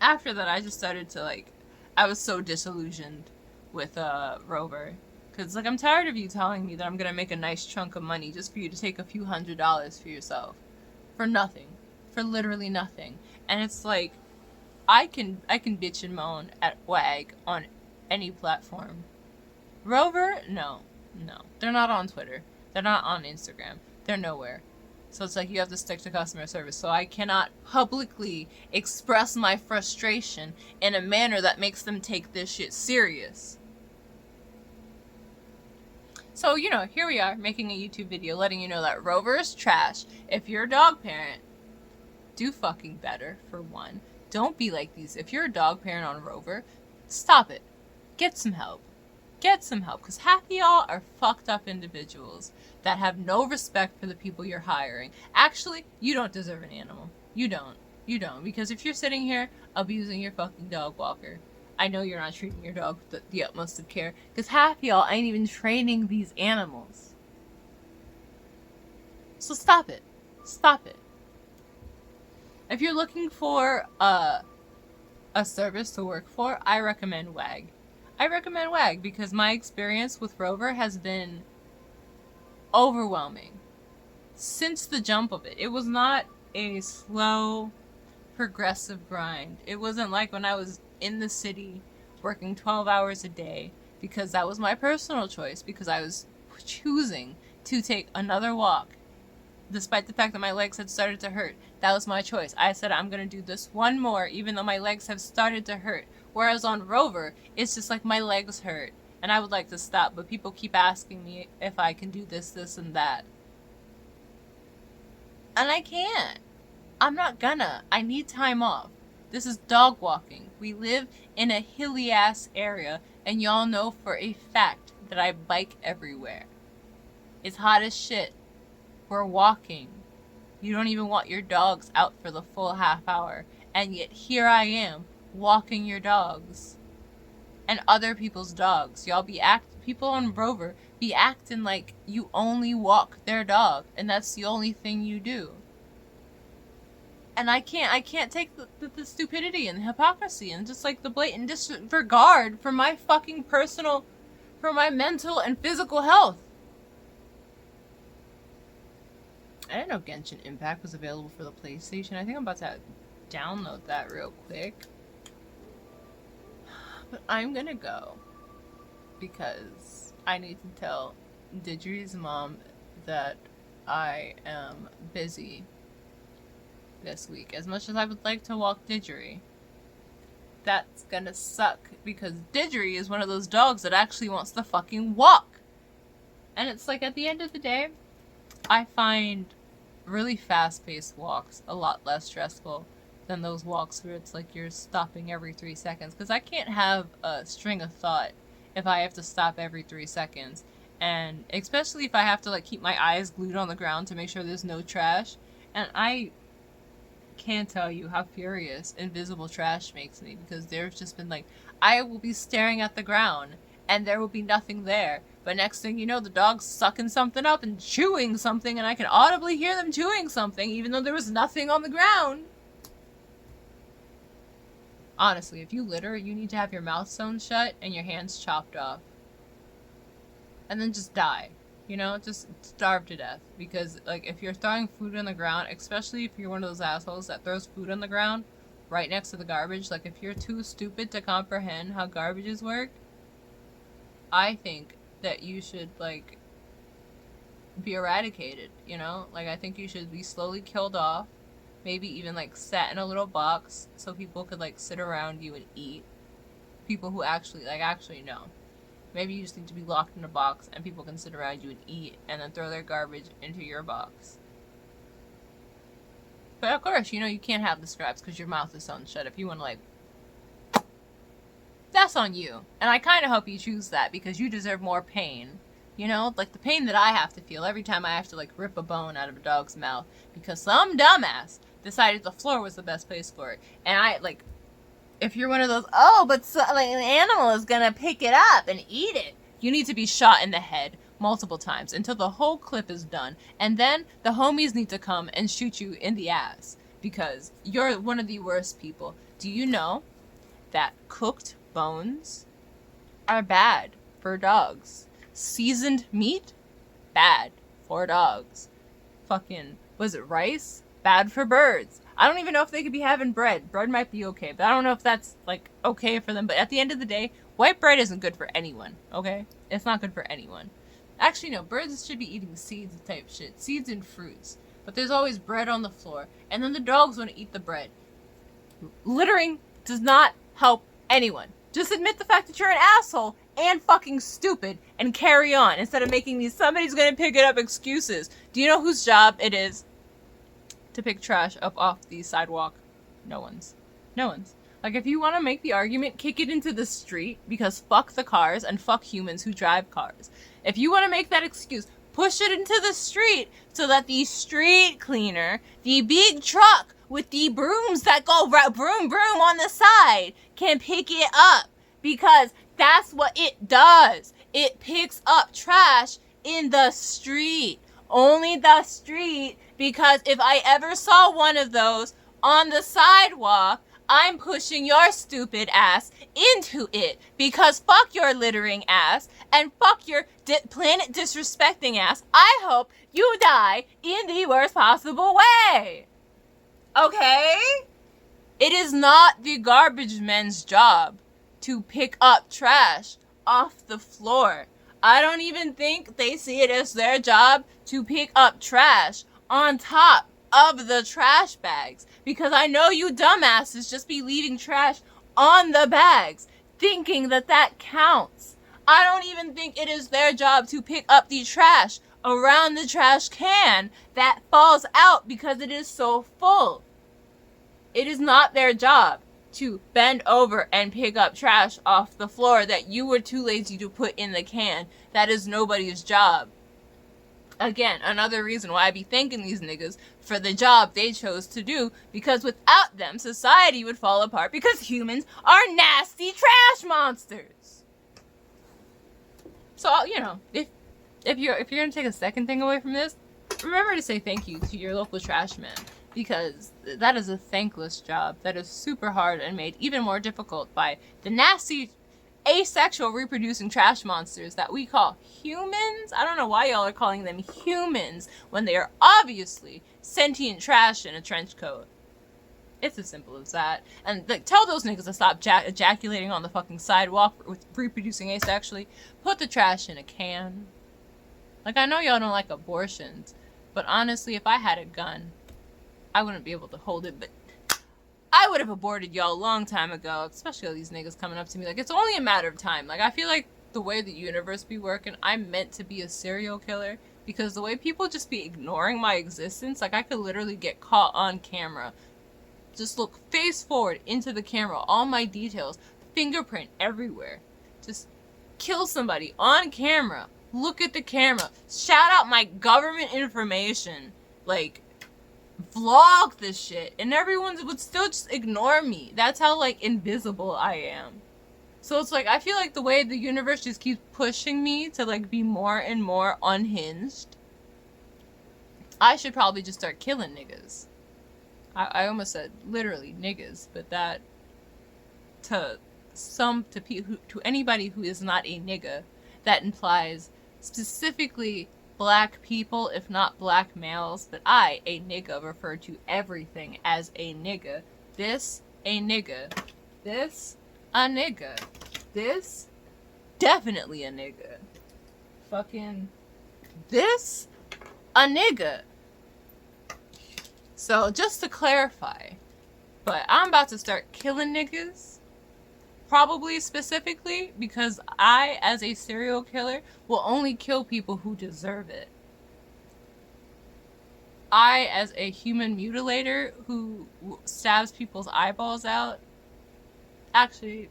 After that, I just started to, like, I was so disillusioned with Rover. Because, like, I'm tired of you telling me that I'm gonna make a nice chunk of money just for you to take a few $100s for yourself. For nothing. For literally nothing. And it's like, I can bitch and moan at WAG on any platform. Rover? No. They're not on Twitter. They're not on Instagram. They're nowhere. So it's like you have to stick to customer service. So I cannot publicly express my frustration in a manner that makes them take this shit serious. So, you know, here we are making a YouTube video letting you know that Rover is trash. If you're a dog parent, do fucking better, for one. Don't be like these. If you're a dog parent on Rover, stop it. Get some help. Get some help. Because half of y'all are fucked up individuals that have no respect for the people you're hiring. Actually, you don't deserve an animal. You don't. Because if you're sitting here abusing your fucking dog walker, I know you're not treating your dog with the utmost of care, because half y'all ain't even training these animals. So stop it. Stop it. If you're looking for a service to work for, I recommend WAG. I recommend WAG because my experience with Rover has been overwhelming. Since the jump of it. It was not a slow, progressive grind. It wasn't like when I was in the city working 12 hours a day because that was my personal choice, because I was choosing to take another walk despite the fact that my legs had started to hurt. That was my choice. I said I'm gonna do this one more even though my legs have started to hurt. Whereas on Rover, it's just like my legs hurt and I would like to stop, but people keep asking me if I can do this, and that. And I can't. I'm not gonna. I need time off. This is dog walking. We live in a hilly ass area, and y'all know for a fact that I bike everywhere. It's hot as shit. We're walking. You don't even want your dogs out for the full half hour, and yet here I am walking your dogs and other people's dogs. Y'all people on Rover be acting like you only walk their dog, and that's the only thing you do. And I can't take the stupidity and the hypocrisy and just like the blatant disregard for my fucking personal, for my mental and physical health. I didn't know Genshin Impact was available for the PlayStation. I think I'm about to download that real quick. But I'm gonna go because I need to tell Didgeridoo's mom that I am busy this week. As much as I would like to walk Didgeridoo, that's gonna suck because Didgeridoo is one of those dogs that actually wants to fucking walk. And it's like, at the end of the day, I find really fast-paced walks a lot less stressful than those walks where it's like you're stopping every 3 seconds, because I can't have a string of thought if I have to stop every 3 seconds, and especially if I have to like keep my eyes glued on the ground to make sure there's no trash. And I can't tell you how furious invisible trash makes me, because there's just been like, I will be staring at the ground and there will be nothing there, but But next thing you know, the dog's sucking something up and chewing something, and I can audibly hear them chewing something, even though there was nothing on the ground. Honestly, if you litter, you need to have your mouth sewn shut and your hands chopped off. And then just die. You know, just starve to death. Because, like, if you're throwing food on the ground, especially if you're one of those assholes that throws food on the ground right next to the garbage, like, if you're too stupid to comprehend how garbages work, I think that you should, like, be eradicated, you know? Like, I think you should be slowly killed off. Maybe even, like, sat in a little box so people could, like, sit around you and eat. People who actually know. Maybe you just need to be locked in a box and people can sit around you and eat and then throw their garbage into your box. But of course, you know, you can't have the scraps because your mouth is sewn shut. If you want to, like, that's on you. And I kind of hope you choose that because you deserve more pain. You know, like the pain that I have to feel every time I have to, like, rip a bone out of a dog's mouth because some dumbass decided the floor was the best place for it. And I, like, if you're one of those, oh, but so, like, an animal is gonna pick it up and eat it, you need to be shot in the head multiple times until the whole clip is done. And then the homies need to come and shoot you in the ass because you're one of the worst people. Do you know that cooked bones are bad for dogs? Seasoned meat? Bad for dogs. Fucking, was it rice? Bad for birds. I don't even know if they could be having bread. Bread might be okay, but I don't know if that's, like, okay for them. But at the end of the day, white bread isn't good for anyone, okay? It's not good for anyone. Actually, no, birds should be eating seeds type shit. Seeds and fruits. But there's always bread on the floor. And then the dogs want to eat the bread. Littering does not help anyone. Just admit the fact that you're an asshole and fucking stupid and carry on instead of making these somebody's gonna pick it up excuses. Do you know whose job it is to pick trash up off the sidewalk? No one's. No one's. Like, if you want to make the argument, kick it into the street because fuck the cars and fuck humans who drive cars. If you want to make that excuse, push it into the street so that the street cleaner, the big truck with the brooms that go broom broom on the side, can pick it up because that's what it does. It picks up trash in the street. Only the street, because if I ever saw one of those on the sidewalk, I'm pushing your stupid ass into it because fuck your littering ass and fuck your planet disrespecting ass. I hope you die in the worst possible way. Okay? It is not the garbage men's job to pick up trash off the floor. I don't even think they see it as their job to pick up trash on top of the trash bags. Because I know you dumbasses just be leaving trash on the bags, thinking that that counts. I don't even think it is their job to pick up the trash around the trash can that falls out because it is so full. It is not their job to bend over and pick up trash off the floor that you were too lazy to put in the can. That is nobody's job. Again, another reason why I be thanking these niggas for the job they chose to do, because without them, society would fall apart because humans are nasty trash monsters. So, you know, if you're gonna take a second thing away from this, remember to say thank you to your local trash man, because that is a thankless job that is super hard and made even more difficult by the nasty asexual reproducing trash monsters that we call humans. I don't know why y'all are calling them humans when they are obviously sentient trash in a trench coat. It's as simple as that. And like, tell those niggas to stop ejaculating on the fucking sidewalk with reproducing asexually. Put the trash in a can. Like, I know y'all don't like abortions, but honestly, if I had a gun, I wouldn't be able to hold it, but I would have aborted y'all a long time ago, especially all these niggas coming up to me like, it's only a matter of time. Like, I feel like the way the universe be working, I'm meant to be a serial killer, because the way people just be ignoring my existence, like, I could literally get caught on camera. Just look face forward into the camera, all my details, fingerprint everywhere. Just kill somebody on camera, look at the camera, shout out my government information, like, vlog this shit, and everyone would still just ignore me. That's how, like, invisible I am. So it's like, I feel like the way the universe just keeps pushing me to like be more and more unhinged, I should probably just start killing niggas. I almost said literally niggas, but that to to anybody who is not a nigga, that implies specifically black people, if not black males. But I, a nigga, refer to everything as a nigga. This, a nigga. This, a nigga. This, definitely a nigga. Fucking this, a nigga. So just to clarify, but I'm about to start killing niggas. Probably specifically because I, as a serial killer, will only kill people who deserve it. I, as a human mutilator who stabs people's eyeballs out, actually,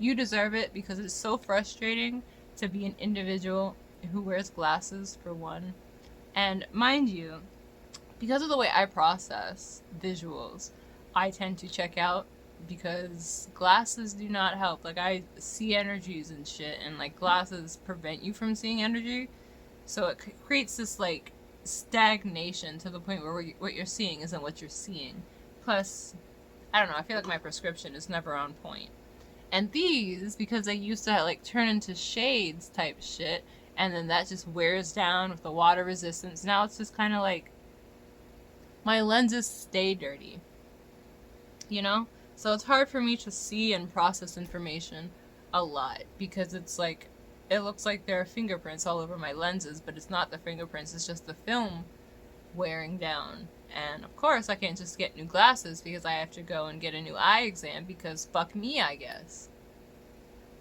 you deserve it because it's so frustrating to be an individual who wears glasses, for one. And mind you, because of the way I process visuals, I tend to check out because glasses do not help. Like, I see energies and shit, and like glasses prevent you from seeing energy, so it creates this like stagnation to the point where what you're seeing isn't what you're seeing. Plus, I don't know, I feel like my prescription is never on point. And these, because they used to like turn into shades type shit, and then that just wears down with the water resistance, now it's just kind of like my lenses stay dirty, you know? So it's hard for me to see and process information a lot because it's like, it looks like there are fingerprints all over my lenses, but it's not the fingerprints, it's just the film wearing down. And of course I can't just get new glasses because I have to go and get a new eye exam because fuck me, I guess.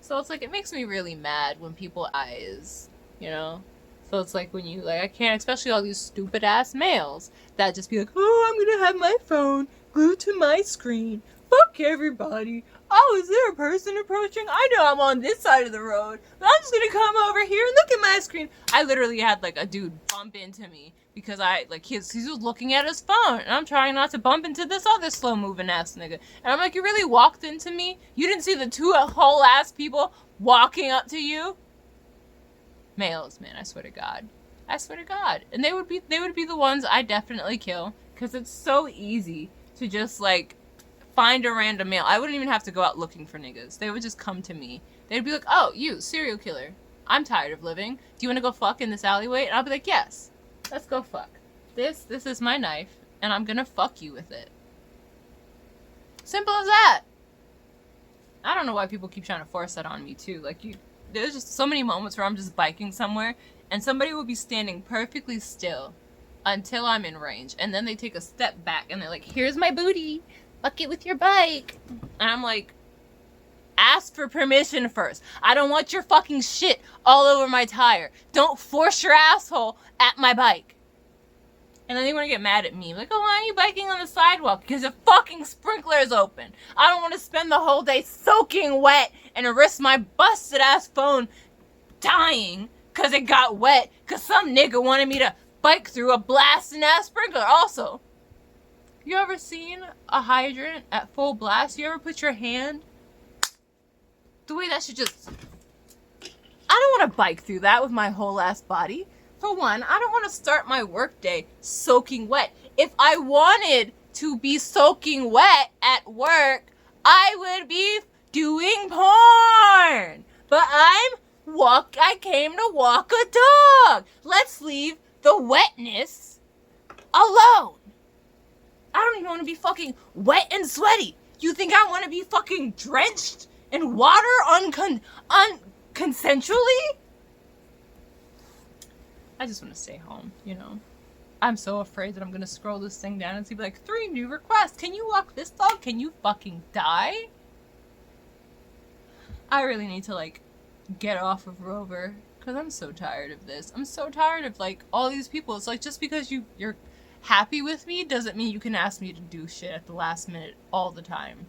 So it's like, it makes me really mad when people eyes, you know? So it's like when you, like, I can't, especially all these stupid ass males that just be like, oh, I'm gonna have my phone glued to my screen. Fuck everybody. Oh, is there a person approaching? I know I'm on this side of the road, but I'm just gonna come over here and look at my screen. I literally had like a dude bump into me because he was looking at his phone, and I'm trying not to bump into this other slow moving ass nigga. And I'm like, you really walked into me? You didn't see the two whole ass people walking up to you? Males, man, I swear to God. I swear to God. And they would be the ones I definitely kill, because it's so easy to just like find a random male. I wouldn't even have to go out looking for niggas. They would just come to me. They'd be like, oh, you, serial killer. I'm tired of living. Do you want to go fuck in this alleyway? And I'll be like, yes, let's go fuck. This is my knife, and I'm gonna fuck you with it. Simple as that. I don't know why people keep trying to force that on me too. Like, there's just so many moments where I'm just biking somewhere, and somebody will be standing perfectly still until I'm in range, and then they take a step back, and they're like, here's my booty. Fuck it with your bike. And I'm like, ask for permission first. I don't want your fucking shit all over my tire. Don't force your asshole at my bike. And then they want to get mad at me. Like, oh, why are you biking on the sidewalk? Because the fucking sprinkler is open. I don't want to spend the whole day soaking wet and risk my busted ass phone dying because it got wet because some nigga wanted me to bike through a blasting ass sprinkler. Also, you ever seen a hydrant at full blast? You ever put your hand the way that should just... I don't want to bike through that with my whole ass body. For one, I don't want to start my workday soaking wet. If I wanted to be soaking wet at work, I would be doing porn. But I came to walk a dog. Let's leave the wetness alone. I don't even want to be fucking wet and sweaty. You think I want to be fucking drenched in water unconsensually? I just want to stay home, you know. I'm so afraid that I'm going to scroll this thing down and see like 3 new requests. Can you walk this dog? Can you fucking die? I really need to like get off of Rover because I'm so tired of this. I'm so tired of like all these people. It's like, just because you're happy with me doesn't mean you can ask me to do shit at the last minute all the time.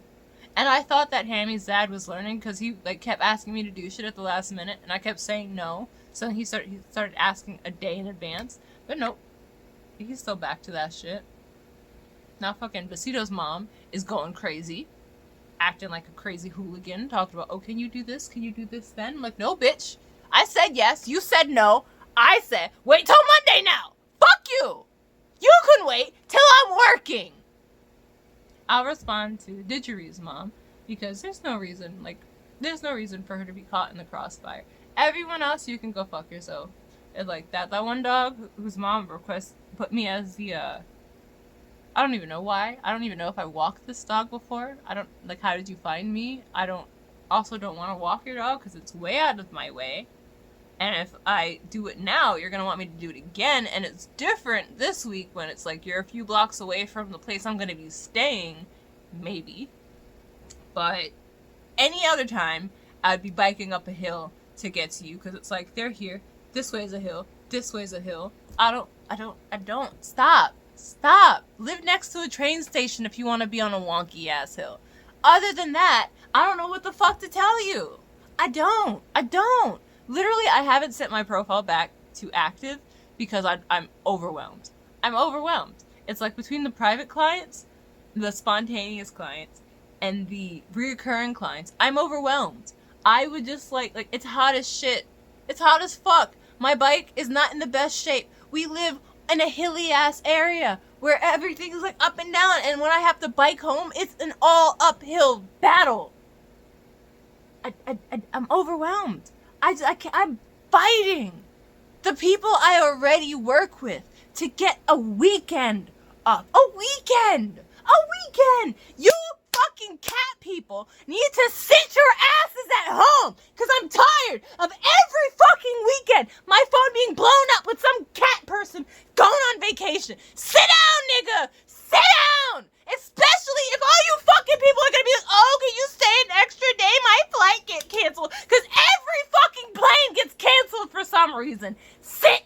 And I thought that Hammy's dad was learning because he like kept asking me to do shit at the last minute, and I kept saying no. So he started asking a day in advance. But nope, he's still back to that shit. Now fucking Besito's mom is going crazy. acting like a crazy hooligan, talked about, oh, can you do this? Can you do this then? I'm like, no, bitch. I said yes. You said no. I said, wait till Monday now. Fuck you. You can wait till I'm working. I'll respond to Didgeri's mom because there's no reason for her to be caught in the crossfire. Everyone else, you can go fuck yourself. And like that one dog whose mom put me as the I don't even know why. I don't even know if I walked this dog before. I don't, like, how did you find me? I don't want to walk your dog because it's way out of my way. And if I do it now, you're going to want me to do it again. And it's different this week when it's like you're a few blocks away from the place I'm going to be staying. Maybe. But any other time, I'd be biking up a hill to get to you because it's like, they're here. This way is a hill. This way is a hill. I don't. Stop. Live next to a train station if you want to be on a wonky ass hill. Other than that, I don't know what the fuck to tell you. I don't. Literally, I haven't set my profile back to active because I'm overwhelmed. It's like between the private clients, the spontaneous clients, and the reoccurring clients, I'm overwhelmed. I would just like it's hot as shit. It's hot as fuck. My bike is not in the best shape. We live in a hilly ass area where everything is like up and down, and when I have to bike home, it's an all uphill battle. I'm overwhelmed. I'm fighting the people I already work with to get a weekend off. A weekend. You fucking cat people need to sit your asses at home because I'm tired of every fucking weekend my phone being blown up with some cat person going on vacation. Sit down, nigga. Sit down. Especially if all you fucking people are gonna be like, oh, can you stay an extra day? My flight get canceled. Because every fucking plane gets canceled for some reason. Sit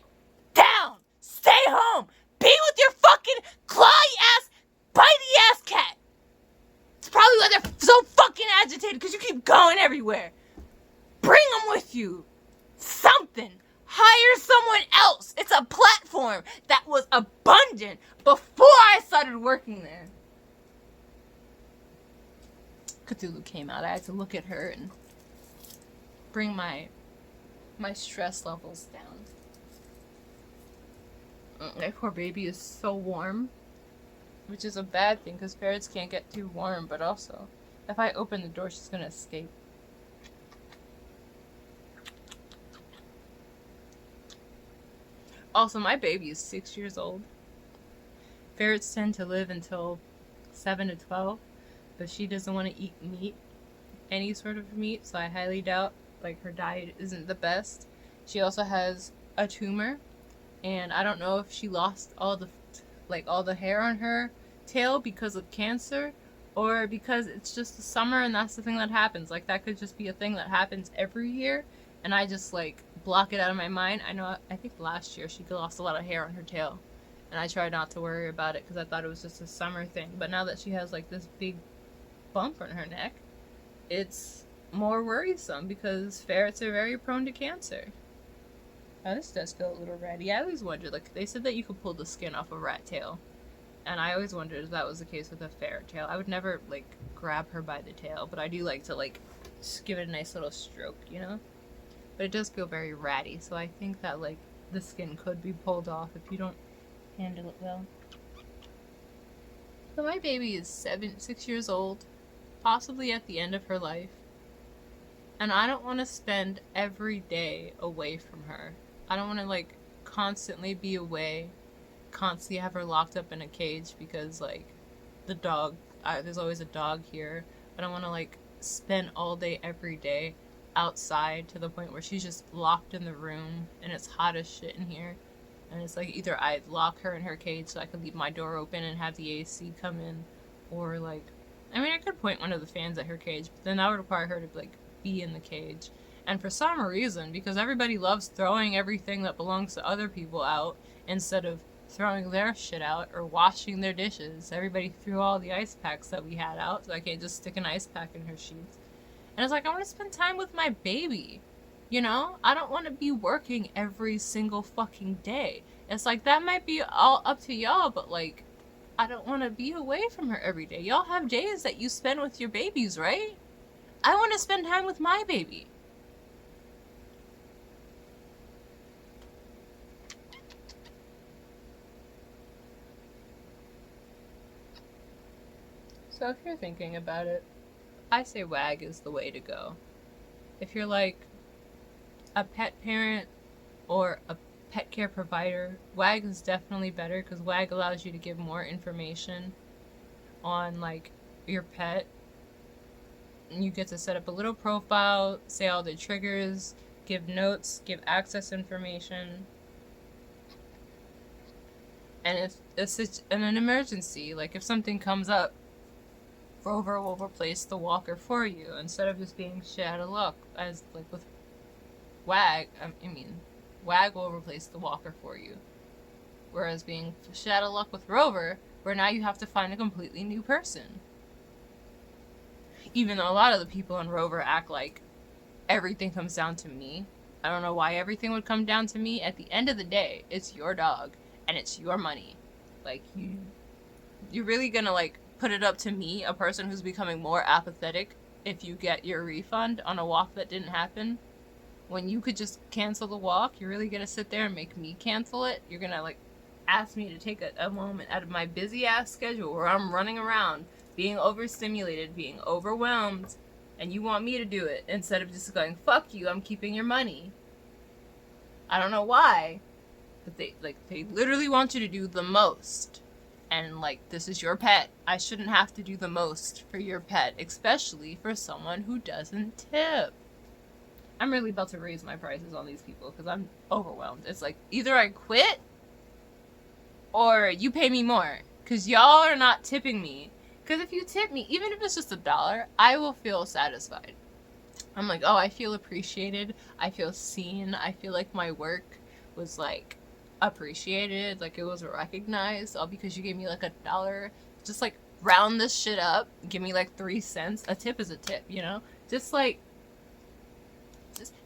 down. Stay home. Be with your fucking clawy ass, bitey ass cat. It's probably why they're so fucking agitated, because you keep going everywhere. Bring them with you. Something. Hire someone else. It's a platform that was abundant before I started working there. Cthulhu came out. I had to look at her and bring my stress levels down. That poor baby is so warm, which is a bad thing because ferrets can't get too warm, but also if I open the door, she's gonna escape. Also, my baby is 6 years old. Ferrets tend to live until 7 to 12, but she doesn't want to eat meat, any sort of meat, so I highly doubt, like, her diet isn't the best. She also has a tumor, and I don't know if she lost all the hair on her tail because of cancer, or because it's just the summer and that's the thing that happens. Like, that could just be a thing that happens every year, and I just, like, block it out of my mind. I think last year she lost a lot of hair on her tail, and I tried not to worry about it because I thought it was just a summer thing. But now that she has, like, this big bump on her neck, it's more worrisome because ferrets are very prone to cancer. Oh, this does feel a little ratty. I always wondered, like, they said that you could pull the skin off a rat tail, and I always wondered if that was the case with a ferret tail. I would never, like, grab her by the tail, but I do like to, like, just give it a nice little stroke, you know? But it does feel very ratty, so I think that, like, the skin could be pulled off if you don't handle it well. So my baby is 6 years old, possibly at the end of her life, and I don't want to spend every day away from her. I don't want to, like, constantly be away, constantly have her locked up in a cage because, like, the dog, there's always a dog here. I don't want to, like, spend all day every day outside to the point where she's just locked in the room and it's hot as shit in here. And it's like either I lock her in her cage so I can leave my door open and have the AC come in, or, like, I mean, I could point one of the fans at her cage, but then that would require her to, like, be in the cage. And for some reason, because everybody loves throwing everything that belongs to other people out instead of throwing their shit out or washing their dishes, everybody threw all the ice packs that we had out, so I can't just stick an ice pack in her sheets. And it's like, I want to spend time with my baby, you know? I don't want to be working every single fucking day. It's like, that might be all up to y'all, but, like, I don't want to be away from her every day. Y'all have days that you spend with your babies, right? I want to spend time with my baby. So if you're thinking about it, I say WAG is the way to go. If you're like a pet parent or a pet care provider, WAG is definitely better because WAG allows you to give more information on like your pet. You get to set up a little profile, say all the triggers, give notes, give access information. And if it's in an emergency, like if something comes up, Rover will replace the walker for you instead of just being shit out of luck. As like with WAG, WAG will replace the walker for you. Whereas being shit out of luck with Rover, where now you have to find a completely new person. Even though a lot of the people in Rover act like everything comes down to me. I don't know why everything would come down to me. At the end of the day, it's your dog and it's your money. Like you're really gonna like put it up to me, a person who's becoming more apathetic, if you get your refund on a walk that didn't happen? When you could just cancel the walk, you're really gonna sit there and make me cancel it? You're gonna like ask me to take a moment out of my busy ass schedule where I'm running around, being overstimulated, being overwhelmed, and you want me to do it instead of just going, fuck you, I'm keeping your money. I don't know why, but they literally want you to do the most. And like, this is your pet. I shouldn't have to do the most for your pet, especially for someone who doesn't tip. I'm really about to raise my prices on these people because I'm overwhelmed. It's like, either I quit or you pay me more because y'all are not tipping me. Because if you tip me, even if it's just $1, I will feel satisfied. I'm like, oh, I feel appreciated. I feel seen. I feel like my work was like appreciated, like it was recognized, all because you gave me like $1. Just like round this shit up, give me like 3 cents. A tip is a tip, you know? Just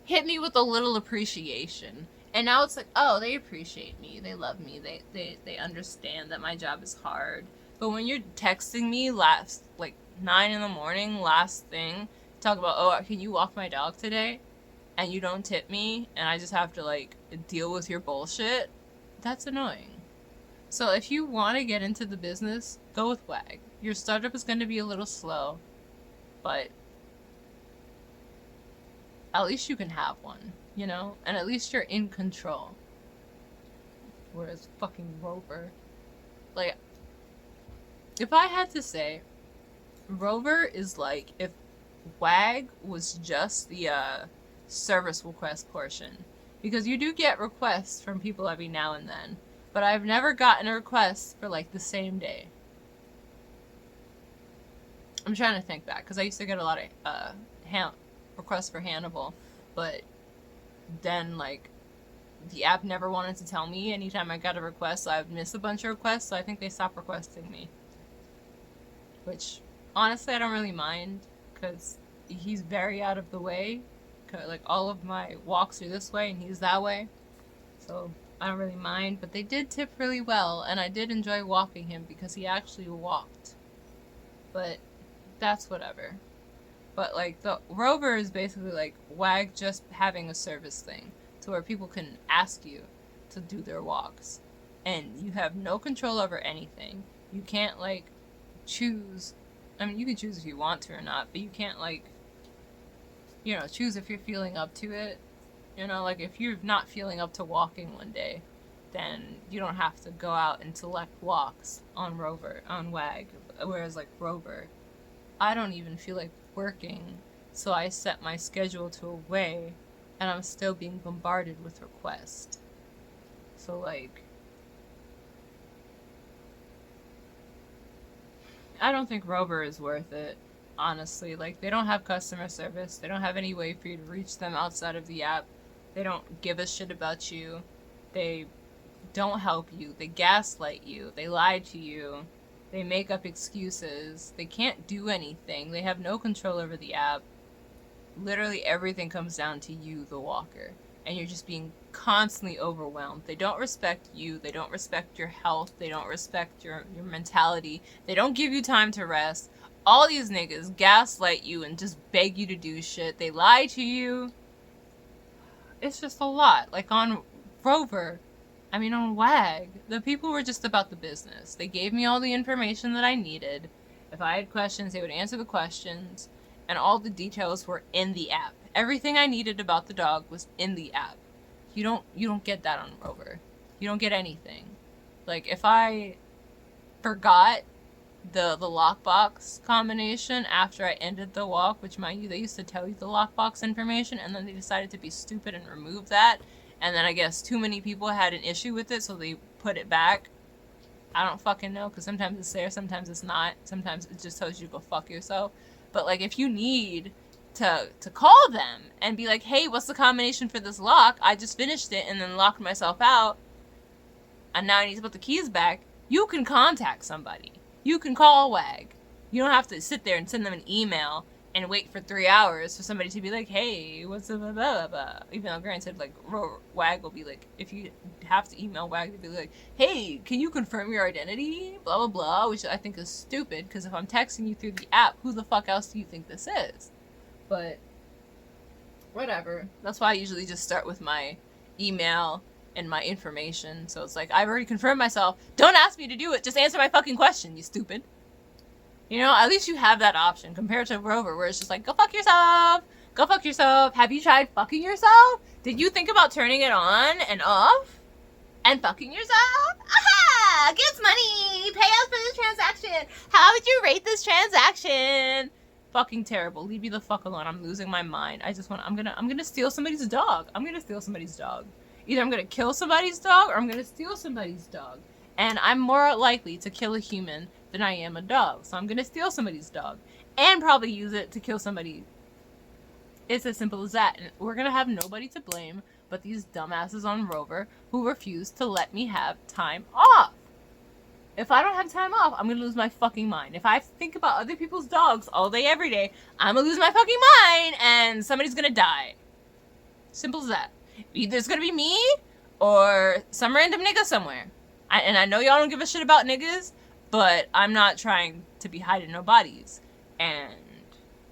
hit me with a little appreciation. And now it's like, oh, they appreciate me, they love me, they understand that my job is hard. But when you're texting me last like 9 in the morning, last thing, talk about, oh, can you walk my dog today? And you don't tip me, and I just have to like deal with your bullshit, that's annoying. So if you want to get into the business, go with WAG. Your startup is going to be a little slow, but at least you can have one, you know? And at least you're in control. Whereas fucking Rover, like, if I had to say, Rover is like if WAG was just the service request portion. Because you do get requests from people every now and then, but I've never gotten a request for like the same day. I'm trying to think back because I used to get a lot of requests for Hannibal, but then like the app never wanted to tell me anytime I got a request, so I would miss a bunch of requests, so I think they stopped requesting me. Which honestly I don't really mind because he's very out of the way. Like all of my walks are this way and he's that way, so I don't really mind. But they did tip really well, and I did enjoy walking him because he actually walked. But that's whatever. But like the Rover is basically like WAG just having a service thing to where people can ask you to do their walks, and you have no control over anything. You can't like choose. I mean, you can choose if you want to or not, but you can't like, you know, choose if you're feeling up to it. You know, like if you're not feeling up to walking one day, then you don't have to go out and select walks on WAG. Whereas like Rover, I don't even feel like working, so I set my schedule to a way, and I'm still being bombarded with requests. So like, I don't think Rover is worth it. Honestly, like, they don't have customer service. They don't have any way for you to reach them outside of the app. They don't give a shit about you. They don't help you. They gaslight you. They lie to you. They make up excuses. They can't do anything. They have no control over the app. Literally everything comes down to you, the walker. and you're just being constantly overwhelmed. They don't respect you. They don't respect your health. They don't respect your mentality. They don't give you time to rest. All these niggas gaslight you and just beg you to do shit. They lie to you. It's just a lot. Like on Rover, on WAG, the people were just about the business. They gave me all the information that I needed. If I had questions, they would answer the questions, and all the details were in the app. Everything I needed about the dog was in the app. You don't get that on Rover. You don't get anything. Like, if I forgot the lockbox combination after I ended the walk, which, mind you, they used to tell you the lockbox information, and then they decided to be stupid and remove that, and then I guess too many people had an issue with it, so they put it back. I don't fucking know, because sometimes it's there, sometimes it's not. Sometimes it just tells you to go fuck yourself. But, like, if you need to call them and be like, hey, what's the combination for this lock? I just finished it and then locked myself out, and now I need to put the keys back. You can contact somebody. You can call WAG. You don't have to sit there and send them an email and wait for 3 hours for somebody to be like, hey, what's the blah, blah, blah. Even though granted, like, WAG will be like, if you have to email WAG, they'll be like, hey, can you confirm your identity? Blah, blah, blah, which I think is stupid, because if I'm texting you through the app, who the fuck else do you think this is? But whatever. That's why I usually just start with my email and my information. So it's like, I've already confirmed myself. Don't ask me to do it. Just answer my fucking question, you stupid. You know, at least you have that option compared to Rover, where it's just like, go fuck yourself. Go fuck yourself. Have you tried fucking yourself? Did you think about turning it on and off? And fucking yourself? Aha! Gets money! Pay us for this transaction! How would you rate this transaction? Fucking terrible. Leave me the fuck alone. I'm losing my mind. I'm gonna steal somebody's dog. I'm gonna steal somebody's dog. Either I'm gonna kill somebody's dog or I'm gonna steal somebody's dog. And I'm more likely to kill a human than I am a dog. So I'm gonna steal somebody's dog. And probably use it to kill somebody. It's as simple as that. And we're gonna have nobody to blame but these dumbasses on Rover who refuse to let me have time off. If I don't have time off, I'm gonna lose my fucking mind. If I think about other people's dogs all day, every day, I'm gonna lose my fucking mind and somebody's gonna die. Simple as that. Either it's gonna be me or some random nigga somewhere. And I know y'all don't give a shit about niggas, but I'm not trying to be hiding no bodies. And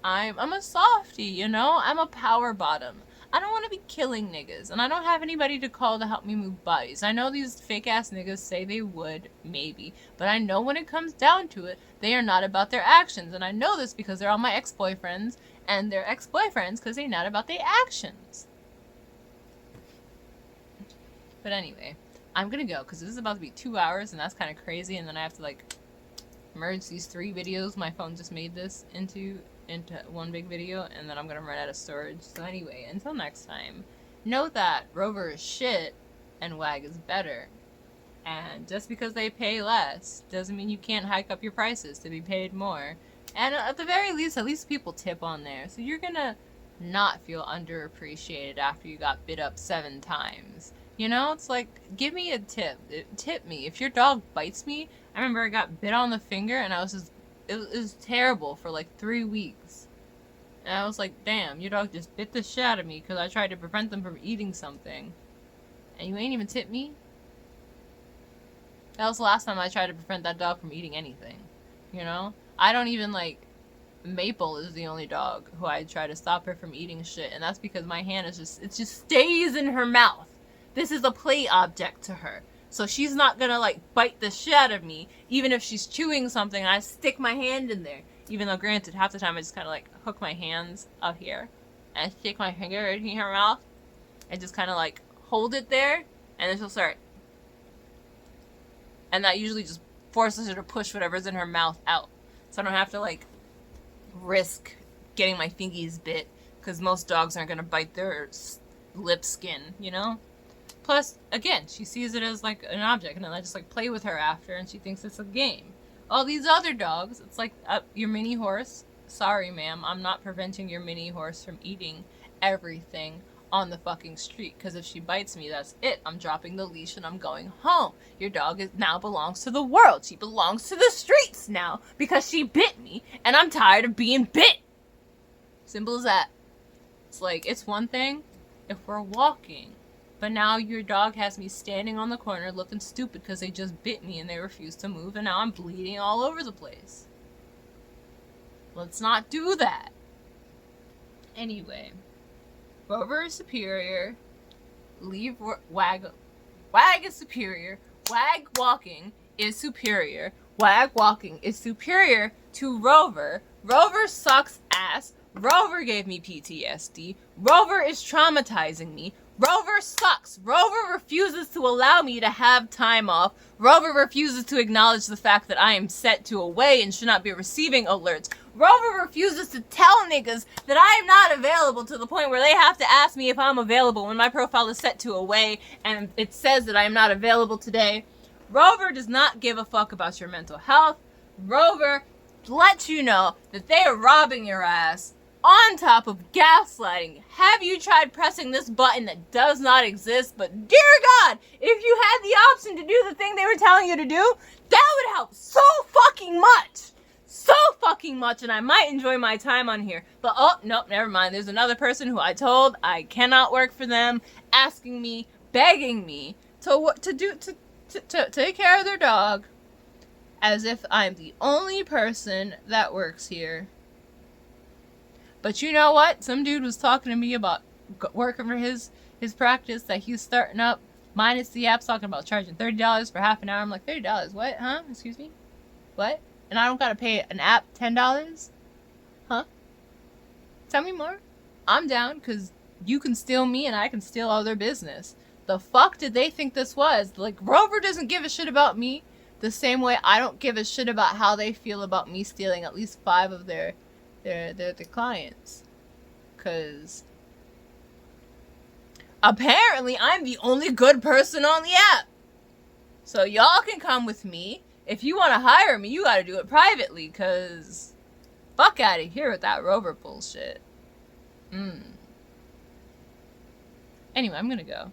I'm a softie, you know? I'm a power bottom. I don't want to be killing niggas, and I don't have anybody to call to help me move bodies. I know these fake-ass niggas say they would, maybe, but I know when it comes down to it, they are not about their actions, and I know this because they're all my ex-boyfriends, and they're ex-boyfriends because they're not about their actions. But anyway, I'm gonna go, because this is about to be 2 hours, and that's kind of crazy, and then I have to, like, merge these 3 videos. My phone just made this into one big video, and then I'm gonna run out of storage. So anyway, until next time, know that Rover is shit and WAG is better. And just because they pay less doesn't mean you can't hike up your prices to be paid more. And at the very least, at least people tip on there. So you're gonna not feel underappreciated after you got bit up 7 times. You know, it's like, give me a tip. Tip me. If your dog bites me, I remember I got bit on the finger and I was just, it was terrible for like 3 weeks. And I was like, damn, your dog just bit the shit out of me because I tried to prevent them from eating something. And you ain't even tipped me? That was the last time I tried to prevent that dog from eating anything. You know? I don't even like... Maple is the only dog who I try to stop her from eating shit. And that's because my hand is just... It just stays in her mouth. This is a play object to her. So she's not gonna, like, bite the shit out of me, even if she's chewing something and I stick my hand in there. Even though, granted, half the time I just kind of, like, hook my hands up here and stick my finger in her mouth and just kind of, like, hold it there, and then she'll start. And that usually just forces her to push whatever's in her mouth out. So I don't have to, like, risk getting my fingies bit, because most dogs aren't gonna bite their lip skin, you know? Plus, again, she sees it as, like, an object, and then I just, like, play with her after, and she thinks it's a game. All these other dogs, it's like, your mini horse, sorry, ma'am, I'm not preventing your mini horse from eating everything on the fucking street, because if she bites me, that's it. I'm dropping the leash and I'm going home. Your dog now belongs to the world. She belongs to the streets now, because she bit me, and I'm tired of being bit. Simple as that. It's like, it's one thing if we're walking. But now your dog has me standing on the corner looking stupid because they just bit me and they refuse to move, and now I'm bleeding all over the place. Let's not do that. Anyway, Rover is superior. Leave Wag. Wag is superior. Wag walking is superior. Wag walking is superior to Rover. Rover sucks ass. Rover gave me PTSD. Rover is traumatizing me. Rover sucks. Rover refuses to allow me to have time off. Rover refuses to acknowledge the fact that I am set to away and should not be receiving alerts. Rover refuses to tell niggas that I am not available to the point where they have to ask me if I'm available when my profile is set to away and it says that I am not available today. Rover does not give a fuck about your mental health. Rover lets you know that they are robbing your ass on top of gaslighting. Have you tried pressing this button that does not exist? But dear God, if you had the option to do the thing they were telling you to do, that would help so fucking much. So fucking much, and I might enjoy my time on here. But oh, nope, never mind. There's another person who I told I cannot work for them, asking me, begging me to take care of their dog, as if I'm the only person that works here. But you know what? Some dude was talking to me about working for his practice that he's starting up, minus the apps, talking about charging $30 for half an hour. I'm like, $30? What? Huh? Excuse me? What? And I don't gotta pay an app $10? Huh? Tell me more. I'm down, because you can steal me and I can steal all their business. The fuck did they think this was? Like, Rover doesn't give a shit about me the same way I don't give a shit about how they feel about me stealing at least 5 of their clients. Because apparently I'm the only good person on the app. So y'all can come with me. If you want to hire me, you gotta do it privately, because fuck out of here with that Rover bullshit. Anyway, I'm gonna go.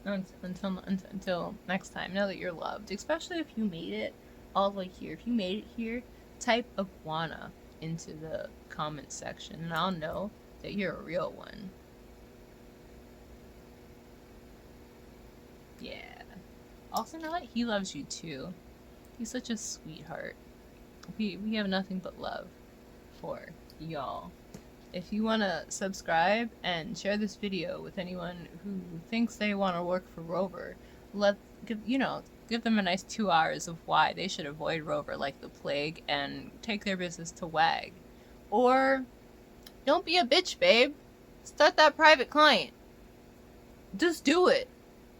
Until next time, know that you're loved. Especially if you made it all the way here. If you made it here, type iguana into the comment section and I'll know that you're a real one. Yeah. Also know that he loves you too. He's such a sweetheart. We have nothing but love for y'all. If you want to subscribe and share this video with anyone who thinks they want to work for Rover, give them a nice 2 hours of why they should avoid Rover like the plague and take their business to Wag. Or don't be a bitch, babe. Start that private client. Just do it.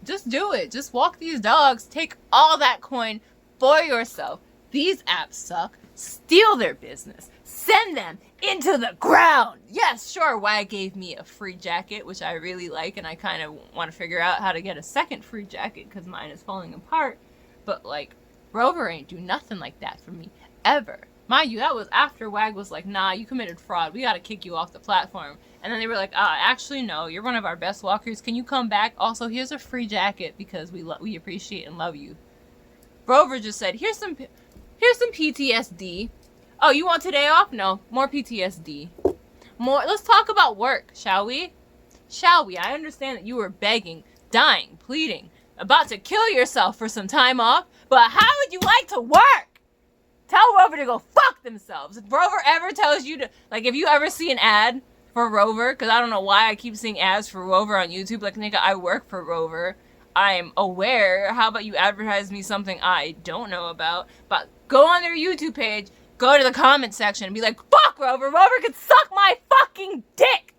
Just do it. Just walk these dogs. Take all that coin for yourself. These apps suck. Steal their business. Send them into the ground. Yes, sure, Wag gave me a free jacket, which I really like, and I kind of want to figure out how to get a second free jacket because mine is falling apart. But, like, Rover ain't do nothing like that for me, ever. Mind you, that was after Wag was like, nah, you committed fraud. We gotta kick you off the platform. And then they were like, actually, no, you're one of our best walkers. Can you come back? Also, here's a free jacket because we appreciate and love you. Rover just said, here's some PTSD. Oh, you want today off? No, more PTSD. Let's talk about work, shall we? Shall we? I understand that you were begging, dying, pleading, about to kill yourself for some time off, but how would you like to work? Tell Rover to go fuck themselves. If Rover ever tells you to, like, if you ever see an ad for Rover, because I don't know why I keep seeing ads for Rover on YouTube, like, nigga, I work for Rover. I'm aware. How about you advertise me something I don't know about? But go on their YouTube page, go to the comment section and be like, fuck Rover, Rover can suck my fucking dick!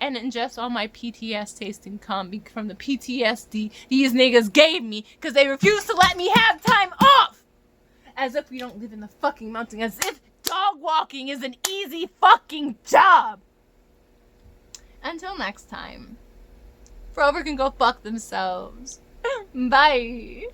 And ingest all my PTS tasting cum from the PTSD these niggas gave me because they refused to let me have time off! As if we don't live in the fucking mountain, as if dog walking is an easy fucking job! Until next time, Rover can go fuck themselves. Bye!